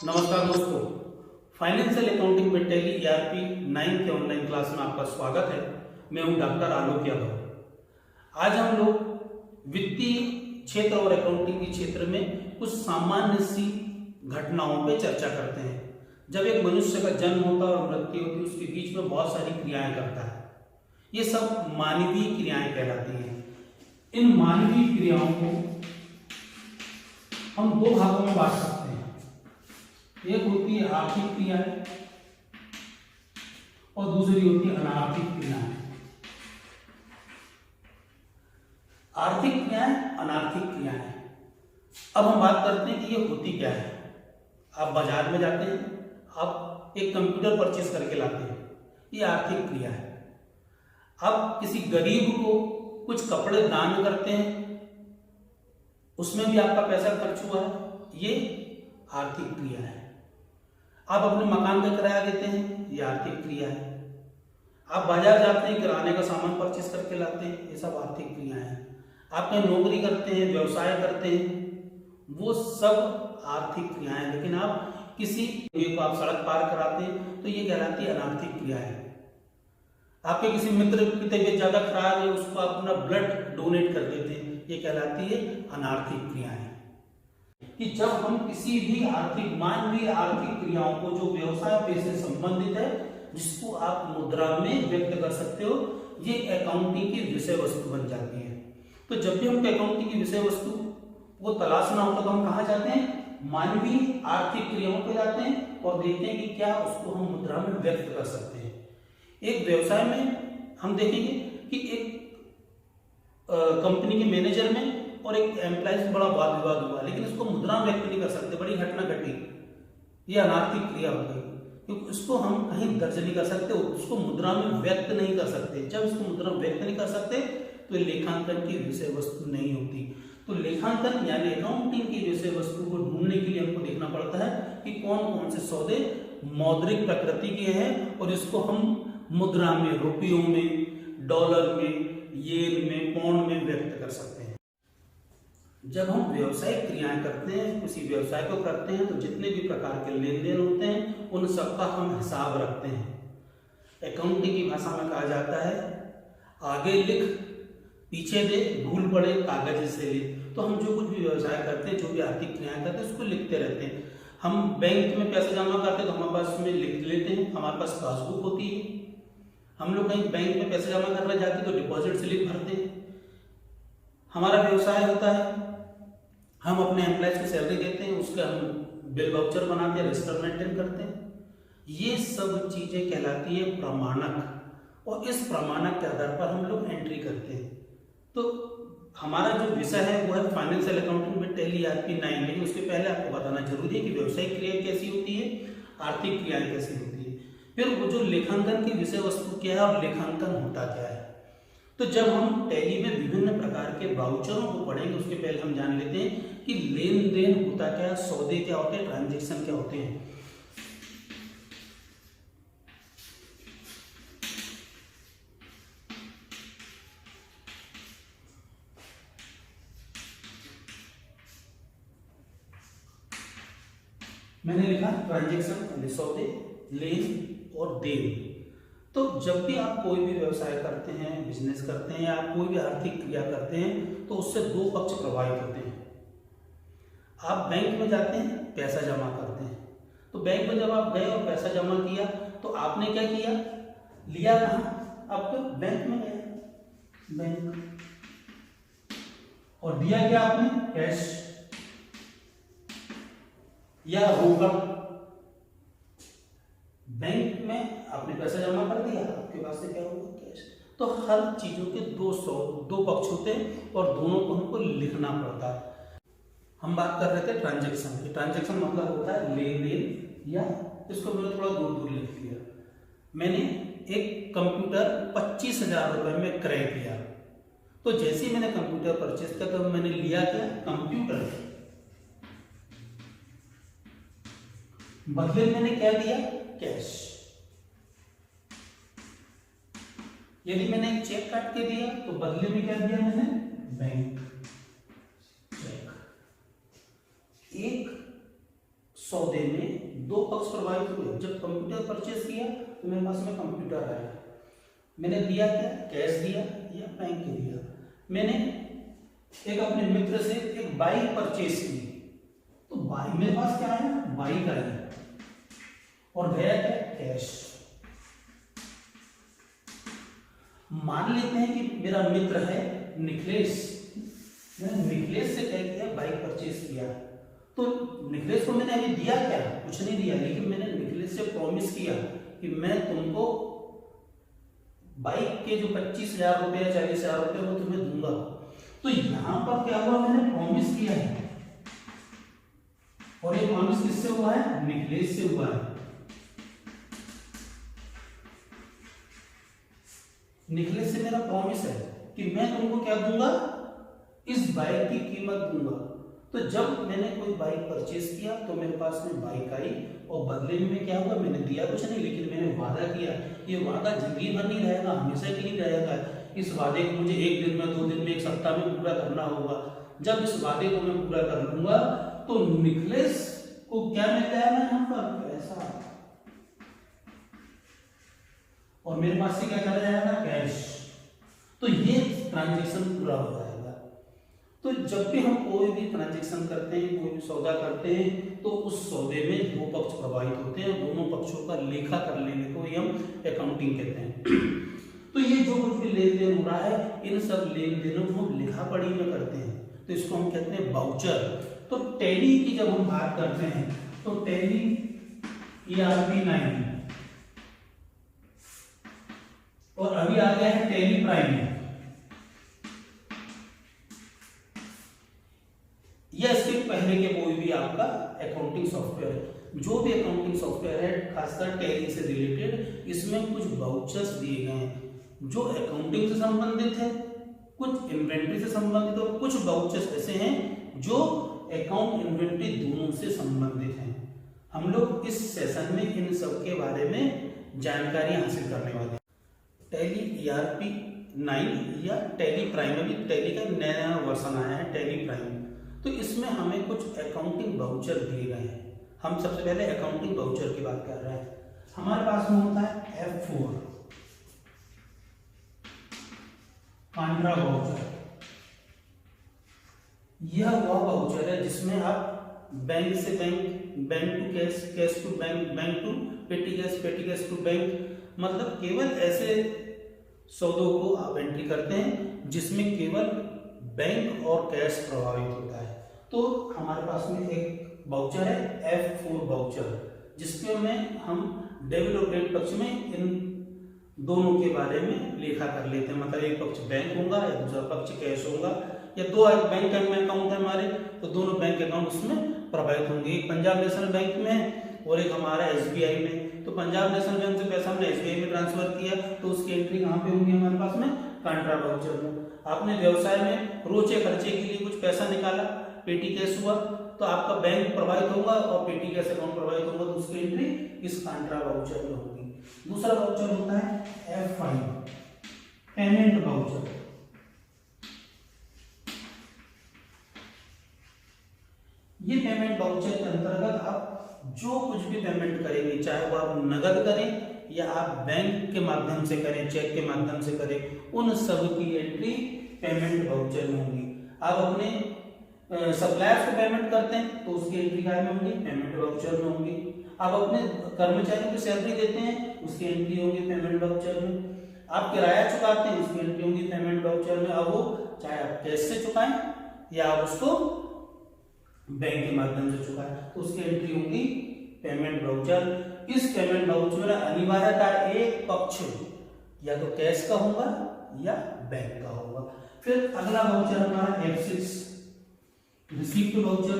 नमस्कार दोस्तों, financial accounting में टैली ERP 9 के ऑनलाइन क्लास में आपका स्वागत है। मैं हूं डॉक्टर आलोक यादव। आज हम लोग वित्तीय क्षेत्र और अकाउंटिंग के क्षेत्र में कुछ सामान्य सी घटनाओं पे चर्चा करते हैं। जब एक मनुष्य का जन्म होता है और मृत्यु होती है, उसके बीच में बहुत सारी क्रियाएं करता है। ये सब मानवीय क्रियाएं कहलाती हैं। इन मानवीय क्रियाओं को हम दो भागों में बांट सकते हैं। एक होती है आर्थिक क्रियाएं और दूसरी होती है अनार्थिक क्रियाएं। आर्थिक क्रियाएं, अनार्थिक क्रियाएं। अब हम बात करते हैं कि ये होती क्या है। आप बाजार में जाते हैं, आप एक कंप्यूटर परचेज करके लाते हैं, ये आर्थिक क्रिया है। आप किसी गरीब को कुछ कपड़े दान करते हैं, उसमें भी आपका पैसा खर्च हुआ है, ये आर्थिक क्रिया है। आप अपने मकान का किराया देते हैं, ये आर्थिक क्रिया है। आप बाजार जाते हैं, किराने का सामान परचेज करके लाते हैं, ये सब आर्थिक क्रिया है। आप कहीं नौकरी करते हैं, व्यवसाय करते हैं, वो सब आर्थिक क्रियाएं हैं। लेकिन आप किसी को आप सड़क पार कराते हैं तो ये कहलाती है अनार्थिक क्रिया है। आपके किसी मित्र की तबीयत ज्यादा खराब है, उसको आप अपना ब्लड डोनेट कर देते हैं, ये कहलाती है अनार्थिक क्रियाएं। कि जब हम किसी भी मानवीय आर्थिक क्रियाओं को जो व्यवसाय पे से संबंधित है, जिसको आप मुद्रा में व्यक्त कर सकते हो, ये अकाउंटिंग की विषय वस्तु बन जाती है। तो जब भी हमको अकाउंटिंग की विषय वस्तु वो तलाशना होता तो हम कहाँ जाते हैं? मानवीय आर्थिक क्रियाओं पे जाते हैं और देखते हैं कि क्या उसको हम मुद्रा में व्यक्त कर सकते हैं। एक व्यवसाय में हम देखेंगे कि एक कंपनी के मैनेजर में और एक एम्प्लॉय से बड़ा वाद विवाद हुआ, लेकिन इसको मुद्रा में व्यक्त नहीं कर सकते, बड़ी घटना घटी, ये अनार्थिक क्रिया हो गई, क्योंकि उसको हम कहीं दर्ज नहीं कर सकते, उसको मुद्रा में व्यक्त नहीं कर सकते। जब इसको मुद्रा में व्यक्त नहीं कर सकते तो लेखांकन की विषय वस्तु नहीं होती। तो लेखांकन यानी अकाउंटिंग की विषय वस्तु को ढूंढने के लिए हमको देखना पड़ता है कि कौन कौन से सौदे मौद्रिक प्रकृति के हैं और इसको हम मुद्रा में, रुपयों में, डॉलर में, येन में, पाउंड में व्यक्त कर सकते हैं। जब हम व्यवसायिक क्रियाएं करते हैं, किसी व्यवसाय को करते हैं, तो जितने भी प्रकार के लेन देन होते हैं उन सबका हम हिसाब रखते हैं। अकाउंटिंग की भाषा में कहा जाता है आगे लिख पीछे दे, भूल पड़े कागज से ले। तो हम जो कुछ भी व्यवसाय करते हैं, जो भी आर्थिक क्रियाएं करते हैं, उसको लिखते रहते हैं। हम बैंक में पैसा जमा करते हैं तो हमारे पास में लिख लेते हैं, हमारे पास पासबुक होती है। हम लोग कहीं बैंक में पैसे जमा करने जाते हैं तो डिपॉजिट स्लिप भरते हैं। हमारा व्यवसाय होता है, हम अपने एम्प्लॉयज को सैलरी देते हैं, उसका हम बिल वाउचर बनाते हैं, रजिस्टर मेंटेन करते हैं। ये सब चीजें कहलाती है प्रमाणक, और इस प्रमाणक के आधार पर हम लोग एंट्री करते हैं। तो हमारा जो विषय है वो है फाइनेंशियल अकाउंटिंग में टैली ERP 9। लेकिन उसके पहले आपको बताना जरूरी है कि व्यवसायिक क्रियाएं कैसी होती है, आर्थिक क्रियाएं कैसी होती है, फिर वो जो लेखांकन की विषय वस्तु क्या है और लेखांकन होता क्या है। तो जब हम टैली में विभिन्न प्रकार के वाउचरों को पढ़ेंगे, उसके पहले हम जान लेते हैं कि लेन देन होता क्या है, सौदे क्या होते हैं, ट्रांजैक्शन क्या होते हैं। मैंने लिखा ट्रांजैक्शन यानी सौदे, लेन और देन। तो जब भी आप कोई भी व्यवसाय करते हैं, बिजनेस करते हैं, या आप कोई भी आर्थिक क्रिया करते हैं, तो उससे दो पक्ष प्रभावित होते हैं। आप बैंक में जाते हैं, पैसा जमा करते हैं, तो बैंक में जब आप गए और पैसा जमा किया तो आपने क्या किया, लिया कहाँ? आपके बैंक में गए, बैंक, और दिया क्या आपने? कैश या रोकड़। बैंक में आपने पैसा जमा कर दिया, आपके पास से क्या होगा? कैश। तो हर चीजों के दो पक्ष होते हैं और दोनों को हमको लिखना पड़ता है। हम बात कर रहे थे ट्रांजैक्शन की। ट्रांजैक्शन मतलब होता है लेन देन, या इसको मैंने थोड़ा दूर दूर लिख दिया। मैंने एक कंप्यूटर 25,000 रुपए में क्रय किया। तो जैसे ही मैंने कंप्यूटर परचेज किया तो मैंने लिया क्या? कंप्यूटर। बदले में मैंने क्या दिया? कैश। यदि मैंने एक चेक काट के दिया तो बदले में क्या दिया मैंने? Bank cheque. एक सौदे में पक्ष प्रभावित हुए। जब कंप्यूटर परचेज किया तो मेरे पास में कंप्यूटर आया, मैंने दिया क्या, कैश दिया या बैंक के दिया। मैंने एक अपने मित्र से एक बाइक परचेज की, तो बाइक मेरे पास क्या आया, बाइक आई और गया क्या, कैश। मान लेते हैं कि मेरा मित्र है निखिलेश, मैंने निखिलेश से क्या किया, बाइक परचेज किया। तो निखिलेश को मैंने अभी दिया क्या, कुछ नहीं दिया, लेकिन मैंने निखिलेश से प्रॉमिस किया कि मैं तुमको बाइक के जो 25,000 रुपये या 40,000 रुपये वो तुम्हें दूंगा। तो यहां पर क्या हुआ, मैंने प्रॉमिस किया है और ये प्रॉमिस किससे हुआ है, निखिलेश से हुआ है। निखिलेश से मेरा प्रॉमिस है कि मैं तुमको क्या दूंगा, इस बाइक की कीमत दूंगा। तो जब मैंने कोई बाइक परचेज किया तो मेरे पास में बाइक आई और बदले में क्या हुआ, मैंने दिया कुछ नहीं, लेकिन मैंने वादा किया। ये वादा जिंदगी भर नहीं रहेगा, हमेशा के लिए रहेगा। इस वादे को मुझे 1 दिन में, 2 दिन में, 1 सप्ताह में पूरा करना होगा। जब इस वादे को मैं पूरा कर लूंगा तो निखिलेश को क्या मिल जाएगा, यहाँ पर पैसा, और मेरे पास से क्या चला जाएगा, कैश। तो ये ट्रांजेक्शन पूरा हो जाएगा। तो जब भी हम कोई भी ट्रांजेक्शन करते हैं, कोई भी सौदा करते हैं, तो उस सौदे में 2 पक्ष प्रभावित होते हैं, दोनों पक्षों का लेखा कर लेने को हम अकाउंटिंग कहते हैं। तो ये जो कुछ भी लेन देन हो रहा है, इन सब लेन देनों को हम लिखा पढ़ी में करते हैं, तो इसको हम कहते हैं वाउचर। तो टैली की जब हम बात करते हैं तो टैली ERP 9 और अभी आ गया है टैली प्राइम, या इसके पहले के कोई भी आपका अकाउंटिंग सॉफ्टवेयर है। जो भी अकाउंटिंग सॉफ्टवेयर है खासकर टैली से रिलेटेड, इसमें कुछ वाउचर्स दिए गए हैं जो अकाउंटिंग से संबंधित है, कुछ इन्वेंट्री से संबंधित, और कुछ वाउचर्स ऐसे हैं जो अकाउंट इन्वेंट्री दोनों से संबंधित हैं। हम लोग इस सेशन में इन सब के बारे में जानकारी हासिल करने वाले हैं। टैली ERP 9 या टैली प्राइम, अभी टैली का नया वर्जन आया है टैली प्राइम। तो इसमें हमें कुछ अकाउंटिंग वाउचर दिए गए हैं। हम सबसे पहले अकाउंटिंग वाउचर की बात कर रहे हैं। हमारे पास में होता है F4 कांड्रा वाउचर। यह वह वाउचर है जिसमें आप बैंक से bank, bank to cash, cash to bank, bank to petty cash to bank, मतलब केवल ऐसे सौदों को आप एंट्री करते हैं जिसमें केवल बैंक और कैश प्रभावित होता है। तो हमारे पास में एक वाउचर है F4 वाउचर, जिसके में हम डेबिट और क्रेडिट पक्ष में इन दोनों के बारे में लेखा कर लेते हैं। मतलब एक पक्ष बैंक होगा या दूसरा पक्ष कैश होगा, या 2 बैंक में अकाउंट है हमारे, तो दोनों बैंक अकाउंट उसमें प्रभावित होंगे। एक पंजाब नेशनल बैंक में है और एक हमारा SBI में। तो पंजाब नेशनल बैंक से पैसा हमने SBI में ट्रांसफर किया तो उसकी एंट्री कहाँ पे होंगी, हमारे पास में कांट्रा वाउचर में। आपने व्यवसाय में रोजे खर्चे के लिए कुछ पैसा निकाला, पेटी कैश हुआ, तो आपका बैंक प्रभावित होगा और पेटी कैश अकाउंट प्रभावित होगा, तो उसकी एंट्री इस कांट्रा वाउचर में होगी। दूसरा वाउचर होता है F5 पेमेंट वाउचर। ये पेमेंट वाउचर के अंतर्गत आप जो कुछ भी पेमेंट करेंगे, चाहे वो आप नगद करें या आप बैंक के माध्यम से करें, चेक के माध्यम से करें, उन सब की एंट्री पेमेंट वाउचर में होगी। आप अपने सप्लायर्स को पेमेंट करते हैं तो उसकी एंट्री क्या में होगी, पेमेंट वाउचर में होगी। आप अपने कर्मचारियों को सैलरी देते हैं, उसकी एंट्री होगी पेमेंट वाउचर में। आप किराया चुकाते हैं, उसकी एंट्री होगी पेमेंट वाउचर में। अब वो चाहे आप कैश से चुकाएं या आप उसको बैंक के माध्यम से चुकाएं, तो उसकी एंट्री होगी पेमेंट वाउचर। इस पेमेंट वाउचर में अनिवार्यता एक पक्ष या तो कैश का होगा या बैंक का होगा। फिर अगला वाउचर हमारा F6 receipt voucher.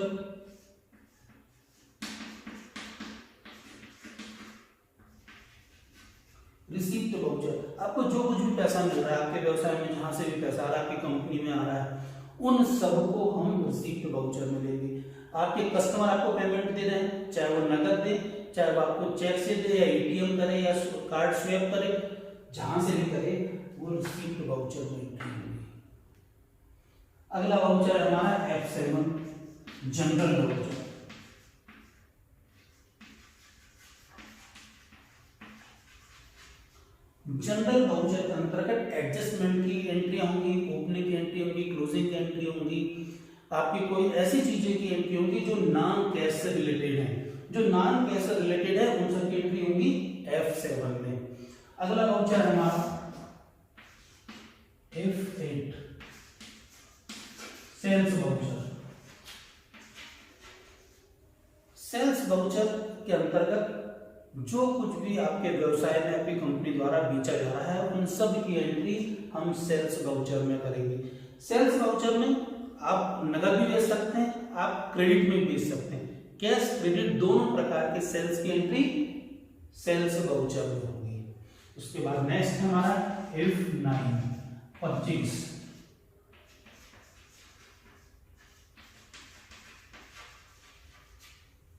Receipt voucher, आपको जो कुछ भी पैसा मिल रहा है आपके व्यवसाय में, जहां से भी पैसा आ रहा है, आपकी कंपनी में आ रहा है, उन सबको हम रिसीप्ट वाउचर में लेंगे। आपके कस्टमर आपको पेमेंट दे रहे हैं, चाहे वो नगद दे, चाहे वो आपको चेक से दे या ATM करे या कार्ड स्वैप करे, जहां से भी करे, वो रिसीप्ट वाउचर में एंट्री होगी। अगला वाउचर है हमारा F7 general voucher. General voucher के अंतर्गत एडजस्टमेंट की एंट्रियां होंगी, ओपनिंग की एंट्री होंगी, क्लोजिंग की एंट्री होंगी, आपकी कोई ऐसी चीजें की एंट्री होंगी जो नॉन कैश से रिलेटेड है। जो नॉन कैश से रिलेटेड है उन सब की एंट्री होंगी F7 में। अगला वाउचर है हमारा F8 sales voucher. Sales voucher के अंतर्गत जो कुछ भी आपके व्यवसाय में आपकी कंपनी द्वारा बेचा जा रहा है उन सब की एंट्री हम सेल्स वाउचर में करेंगे। सेल्स वाउचर में आप नगद भी बेच सकते हैं, आप क्रेडिट में भी बेच सकते हैं। कैश क्रेडिट दोनों प्रकार के सेल्स की एंट्री सेल्स वाउचर में होगी। उसके बाद नेक्स्ट है हमारा F9 25।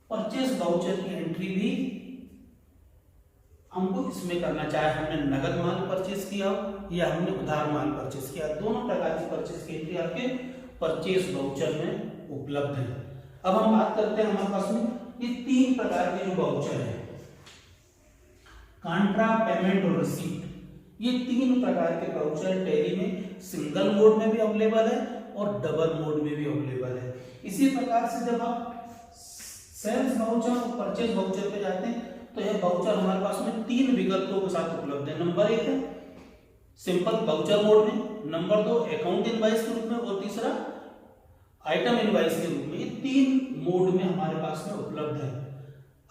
परचेस वाउचर की एंट्री भी हमको इसमें करना, चाहे हमने नगद माल परचेस किया हो या हमने उधार माल परचेस किया, दोनों प्रकार की परचेस की एंट्री आपके परचेस वाउचर में उपलब्ध है। अब हम बात करते हैं हमारे पास में ये तीन प्रकार के जो वाउचर है, कॉन्ट्रा, पेमेंट और रिसीप्ट। ये तीन प्रकार के वाउचर टैली में सिंगल मोड में भी अवेलेबल है और डबल मोड में भी अवेलेबल है। इसी प्रकार से जब आप सेल्स वाउचर और परचेस वाउचर पे जाते हैं तो यह वाउचर हमारे पास में तीन विकल्पों के साथ उपलब्ध है। नंबर एक है सिंपल वाउचर मोड में, नंबर दो अकाउंट इनवॉइस के रूप में और तीसरा आइटम इनवॉइस के रूप में। ये तीन मोड में हमारे पास में उपलब्ध है।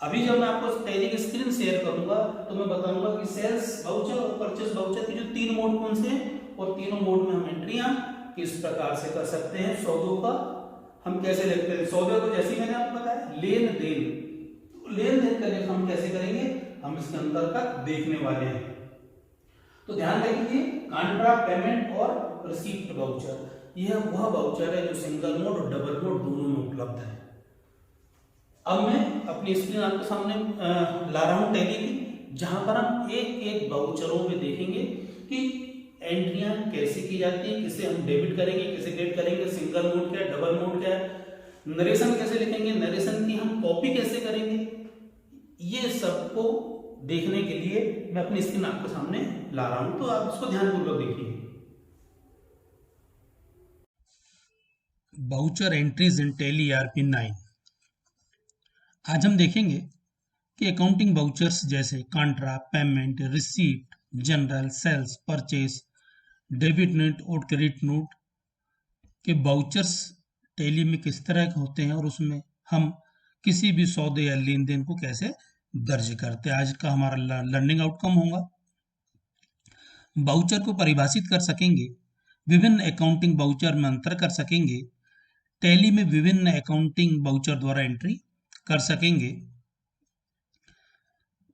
अभी जब मैं आपको टैली की स्क्रीन शेयर करूंगा तो मैं बताऊंगा कि सेल्स वाउचर और परचेस वाउचर के जो तीन मोड कौन से हैं और तीनों मोड में हम एंट्रियां किस प्रकार से कर सकते हैं। सौदों का हम कैसे लिखते हैं, सौदे को जैसे मैंने आपको बताया लेन देन, लेन देन का लेखा हम कैसे करेंगे हम इसके अंदर का देखने वाले हैं। तो ध्यान रखिए कॉन्ट्रा, पेमेंट और रिसीप्ट वाउचर, यह वह वाउचर है जो सिंगल मोड और डबल मोड दोनों में उपलब्ध है। अब मैं अपनी स्क्रीन आपके सामने ला रहा हूं टैली की, जहां पर हम एक एक वाउचरों में देखेंगे कि एंट्रियां कैसे की जाती है, किसे हम डेबिट करेंगे, किसे क्रेडिट करेंगे, सिंगल मोड क्या है, डबल मोड क्या है, नरेशन कैसे लिखेंगे, नरेशन की हम कॉपी कैसे करेंगे। ये सबको देखने के लिए मैं अपनी स्क्रीन आपके सामने ला रहा हूं, तो आप इसको ध्यानपूर्वक देखिए। Voucher entries in Tally ERP 9। आज हम देखेंगे कि अकाउंटिंग वाउचर्स जैसे contra, payment, receipt, journal, sales, purchase, debit note और क्रेडिट नोट के वाउचर्स टैली में किस तरह के होते हैं और उसमें हम किसी भी सौदे या लेन देन को कैसे दर्ज करते हैं। आज का हमारा लर्निंग आउटकम होगा। वाउचर को परिभाषित कर सकेंगे, विभिन्न अकाउंटिंग वाउचर में अंतर कर सकेंगे, टैली में विभिन्न अकाउंटिंग वाउचर द्वारा एंट्री कर सकेंगे।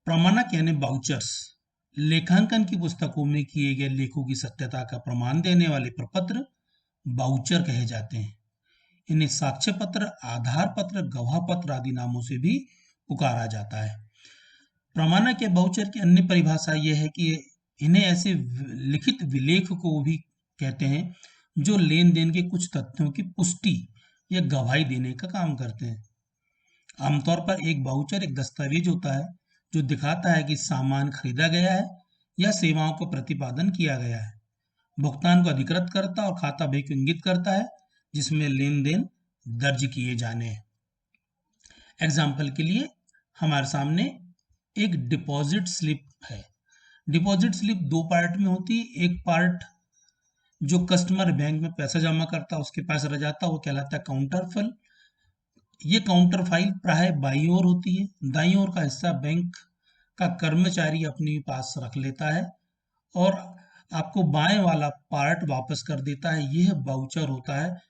प्रमाणक यानी वाउचर्स लेखांकन की पुस्तकों में किए गए लेखों की सत्यता का प्रमाण देने वाले प्रपत्र वाउचर कहे जाते हैं। इन्हें साक्ष्य पत्र, आधार पत्र, गवाह पत्र आदि नामों से भी पुकारा जाता है। प्रमाणक या वाउचर की अन्य परिभाषा यह है कि इन्हें ऐसे लिखित विलेख को भी कहते हैं जो लेन देन के कुछ तथ्यों की पुष्टि या गवाही देने का काम करते हैं। आमतौर पर एक वाउचर एक दस्तावेज होता है जो दिखाता है कि सामान खरीदा गया है या सेवाओं को प्रतिपादन किया गया है। भुगतान को अधिकृत करता और खाता बही को इंगित करता है जिसमें लेन देन दर्ज किए जाने हैं। एग्जाम्पल के लिए हमारे सामने एक डिपॉजिट स्लिप है। डिपॉजिट स्लिप दो पार्ट में होती है। एक पार्ट जो कस्टमर बैंक में पैसा जमा करता है उसके पास रह जाता है वो कहलाता है काउंटर फाइल। ये काउंटर फाइल प्राय बाईं ओर होती है, दाईं ओर का हिस्सा बैंक का कर्मचारी अपने पास रख लेता है और आपको बाएं वाला पार्ट वापस कर देता है। यह वाउचर होता है।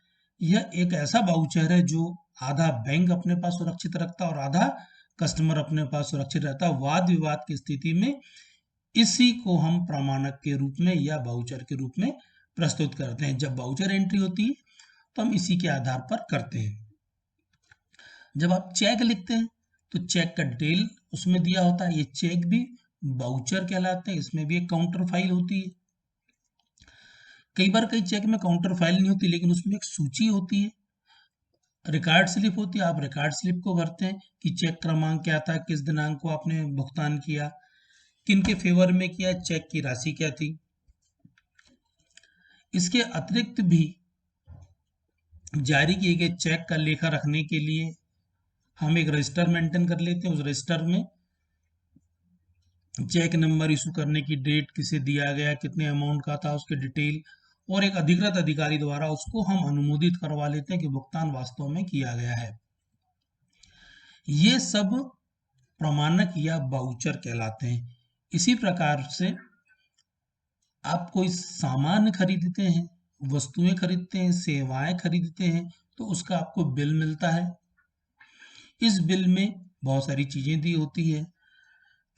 यह एक ऐसा वाउचर है जो आधा बैंक अपने पास सुरक्षित रखता है और आधा कस्टमर अपने पास सुरक्षित रहता है। वाद विवाद की स्थिति में इसी को हम प्रमाणक के रूप में या वाउचर के रूप में प्रस्तुत करते हैं। जब वाउचर एंट्री होती है तो हम इसी के आधार पर करते हैं। जब आप चेक लिखते हैं तो चेक का डिटेल उसमें दिया होता है। ये चेक भी वाउचर कहलाते हैं। इसमें भी एक काउंटर फाइल होती है। कई बार कई चेक में काउंटर फाइल नहीं होती लेकिन उसमें एक सूची होती है, रिकॉर्ड स्लिप होती है। आप रिकॉर्ड स्लिप को भरते हैं कि चेक क्रमांक क्या था, किस दिनांक को आपने भुगतान किया, किन के फेवर में किया, चेक की राशि क्या थी। इसके अतिरिक्त भी जारी किए गए चेक का लेखा रखने के लिए हम एक रजिस्टर मेंटेन कर लेते हैं। उस रजिस्टर में चेक नंबर, इशू करने की डेट, किसे दिया गया, कितने अमाउंट का था, उसकी डिटेल, और एक अधिकृत अधिकारी द्वारा उसको हम अनुमोदित करवा लेते हैं कि भुगतान वास्तव में किया गया है। ये सब प्रमाणक या बाउचर कहलाते हैं। इसी प्रकार से आप कोई सामान खरीदते हैं, वस्तुएं खरीदते हैं, सेवाएं खरीदते हैं, तो उसका आपको बिल मिलता है। इस बिल में बहुत सारी चीजें दी होती है।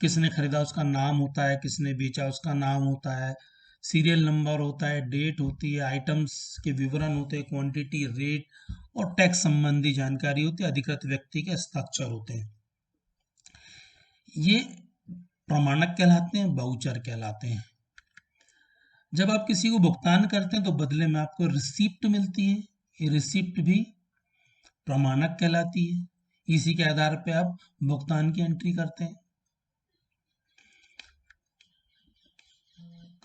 किसने खरीदा उसका नाम होता है, किसने बेचा उसका नाम होता है, सीरियल नंबर होता है, डेट होती है, आइटम्स के विवरण होते हैं, क्वांटिटी, रेट और टैक्स संबंधी जानकारी होती है, अधिकृत व्यक्ति के हस्ताक्षर होते हैं। ये प्रमाणक कहलाते हैं, बाउचर कहलाते हैं। जब आप किसी को भुगतान करते हैं तो बदले में आपको रिसिप्ट मिलती है। ये रिसिप्ट भी प्रमाणक कहलाती है। इसी के आधार पे आप भुगतान की एंट्री करते हैं।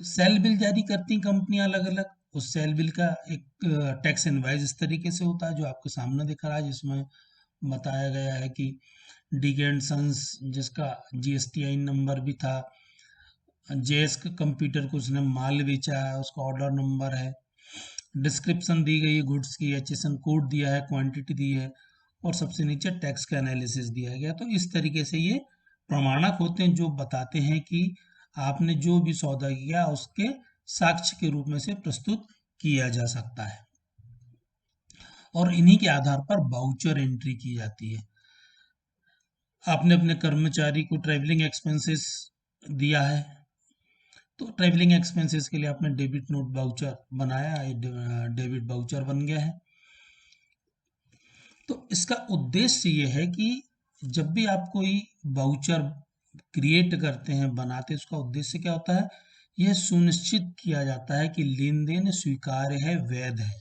सेल बिल जारी करती हैं कंपनियां अलग अलग। उस सेल बिल का एक टैक्स इनवाइस इस तरीके से होता है जो आपके सामने दिख रहा है, जिसमें बताया गया है कि डी एंड सन्स, जिसका GSTIN नंबर भी था, जेएस कंप्यूटर को उसने माल बेचा है, उसका ऑर्डर नंबर है, डिस्क्रिप्शन दी गई है गुड्स की, HSN कोड दिया है, क्वांटिटी दी है, और सबसे नीचे टैक्स का एनालिसिस दिया गया। तो इस तरीके से ये प्रमाणक होते हैं जो बताते हैं कि आपने जो भी सौदा किया उसके साक्ष्य के रूप में से प्रस्तुत किया जा सकता है, और इन्हीं के आधार पर बाउचर एंट्री की जाती है। आपने अपने कर्मचारी को ट्रैवलिंग एक्सपेंसेस दिया है, तो ट्रैवलिंग एक्सपेंसेस के लिए आपने डेबिट नोट बाउचर बनाया, डेबिट बाउचर बन गया है। तो इसका उद्देश्य ये है कि जब भी आप कोई बाउचर क्रिएट करते हैं, बनाते हैं, उसका उद्देश्य क्या होता है, यह सुनिश्चित किया जाता है कि लेन देन स्वीकार्य है, वैध है।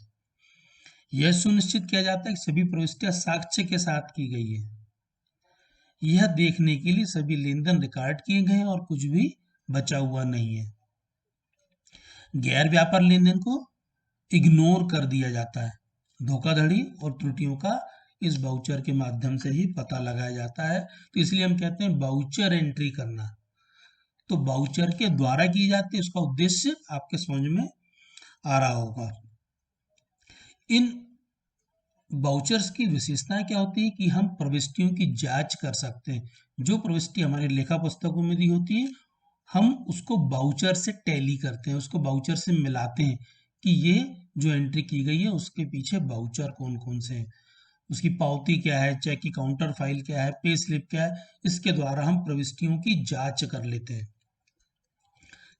यह सुनिश्चित किया जाता है कि सभी प्रविष्टियां साक्ष्य के साथ की गई है। यह देखने के लिए सभी लेन देन रिकॉर्ड किए गए हैं और कुछ भी बचा हुआ नहीं है। गैर व्यापार लेन देन को इग्नोर कर दिया जाता है। धोखाधड़ी और त्रुटियों का इस बाउचर के माध्यम से ही पता लगाया जाता है। तो इसलिए हम कहते हैं बाउचर एंट्री करना। तो बाउचर के द्वारा की जाती है, उसका उद्देश्य आपके समझ में आ रहा होगा। इन बाउचर्स की विशेषताएं क्या होती है कि हम प्रविष्टियों की जांच कर सकते हैं। जो प्रविष्टि हमारे लेखा पुस्तकों में दी होती है, हम उसको बाउचर से टैली करते हैं, उसको बाउचर से मिलाते हैं कि ये जो एंट्री की गई है उसके पीछे बाउचर कौन कौन से हैं, उसकी पावती क्या है, चेक की काउंटर फाइल क्या है, पे स्लिप क्या है। इसके द्वारा हम प्रविष्टियों की जांच कर लेते हैं।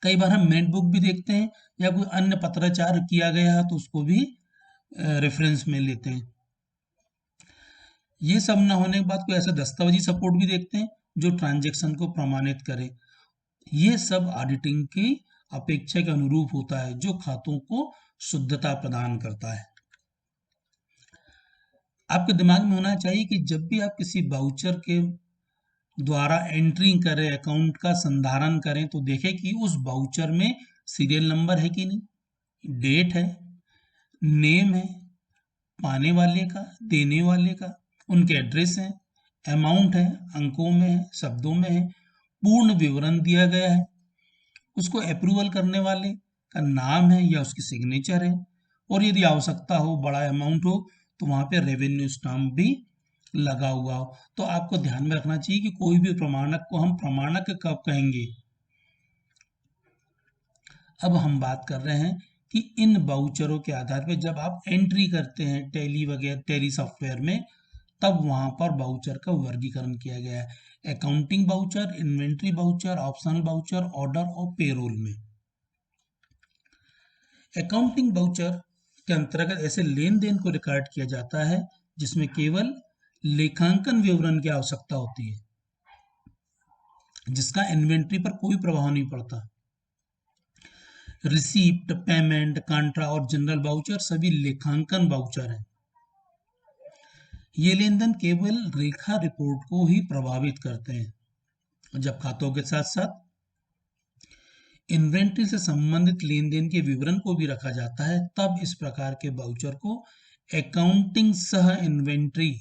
कई बार हम मिनट बुक भी देखते हैं या कोई अन्य पत्राचार किया गया है तो उसको भी रेफरेंस में लेते हैं। ये सब ना होने के बाद कोई ऐसा दस्तावेजी सपोर्ट भी देखते हैं जो ट्रांजैक्शन को प्रमाणित करे। ये सब ऑडिटिंग की अपेक्षा के अनुरूप होता है, जो खातों को शुद्धता प्रदान करता है। आपके दिमाग में होना चाहिए कि जब भी आप किसी बाउचर के द्वारा एंट्री करें, अकाउंट का संधारण करें, तो देखें कि उस बाउचर में सीरियल नंबर है कि नहीं, डेट है, नेम है, पाने वाले का, देने वाले का, उनके एड्रेस है, अमाउंट है, अंकों में है, शब्दों में है, पूर्ण विवरण दिया गया है, उसको अप्रूवल करने वाले का नाम है या उसकी सिग्नेचर है, और यदि आवश्यकता हो, बड़ा अमाउंट हो, तो वहां पे रेवेन्यू स्टाम्प भी लगा हुआ हो। तो आपको ध्यान में रखना चाहिए कि कोई भी प्रमाणक को हम प्रमाणक कब कहेंगे। अब हम बात कर रहे हैं कि इन बाउचरों के आधार पर जब आप एंट्री करते हैं टैली वगैरह, टैली सॉफ्टवेयर में, तब वहां पर बाउचर का वर्गीकरण किया गया है। Accounting voucher, inventory voucher, optional voucher, order और पेरोल में। अकाउंटिंग बाउचर के अंतर्गत ऐसे लेन देन को रिकॉर्ड किया जाता है जिसमें केवल लेखांकन विवरण की आवश्यकता होती है, जिसका इन्वेंट्री पर कोई प्रभाव नहीं पड़ता। रिसीप्ट, पेमेंट, कॉन्ट्रा और जनरल बाउचर सभी लेखांकन बाउचर हैं। ये लेन देन केवल रेखा रिपोर्ट को ही प्रभावित करते हैं। जब खातों के साथ साथ इन्वेंट्री से संबंधित लेन देन के विवरण को भी रखा जाता है, तब इस प्रकार के बाउचर को अकाउंटिंग सह inventory,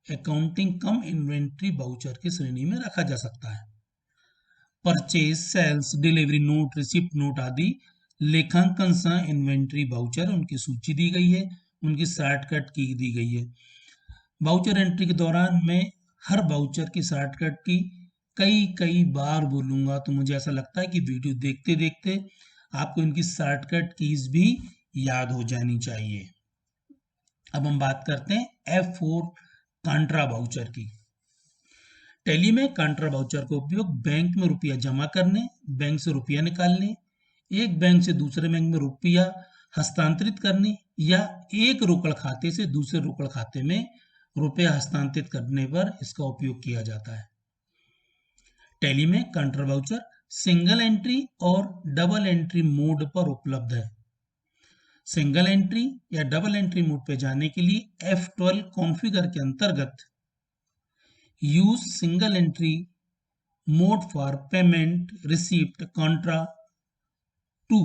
accounting cum inventory voucher की श्रेणी में रखा जा सकता है। Purchase, sales, delivery note, receipt note आदि लेखांकन सह इन्वेंट्री बाउचर, उनकी सूची दी गई है, उनकी शॉर्टकट की दी गई है। बाउचर एंट्री के दौरान मैं हर बाउचर की शॉर्टकट की कई बार बोलूंगा, तो मुझे ऐसा लगता है कि वीडियो देखते देखते आपको इनकी शॉर्टकट कीज भी याद हो जानी चाहिए। अब हम बात करते हैं F4 कांट्रा बाउचर की। टैली में कांट्रा बाउचर का उपयोग बैंक में रुपया जमा करने, बैंक से रुपया निकालने, एक बैंक से दूसरे बैंक में रुपया हस्तांतरित करने या एक रोकड़ खाते से दूसरे रोकड़ खाते में रुपया हस्तांतरित करने पर इसका उपयोग किया जाता है। टैली में कांट्रा बाउचर सिंगल एंट्री और डबल एंट्री मोड पर उपलब्ध है। सिंगल एंट्री या डबल एंट्री मोड पे जाने के लिए F12 कॉन्फ़िगर के अंतर्गत use single entry mode for payment receipt contra to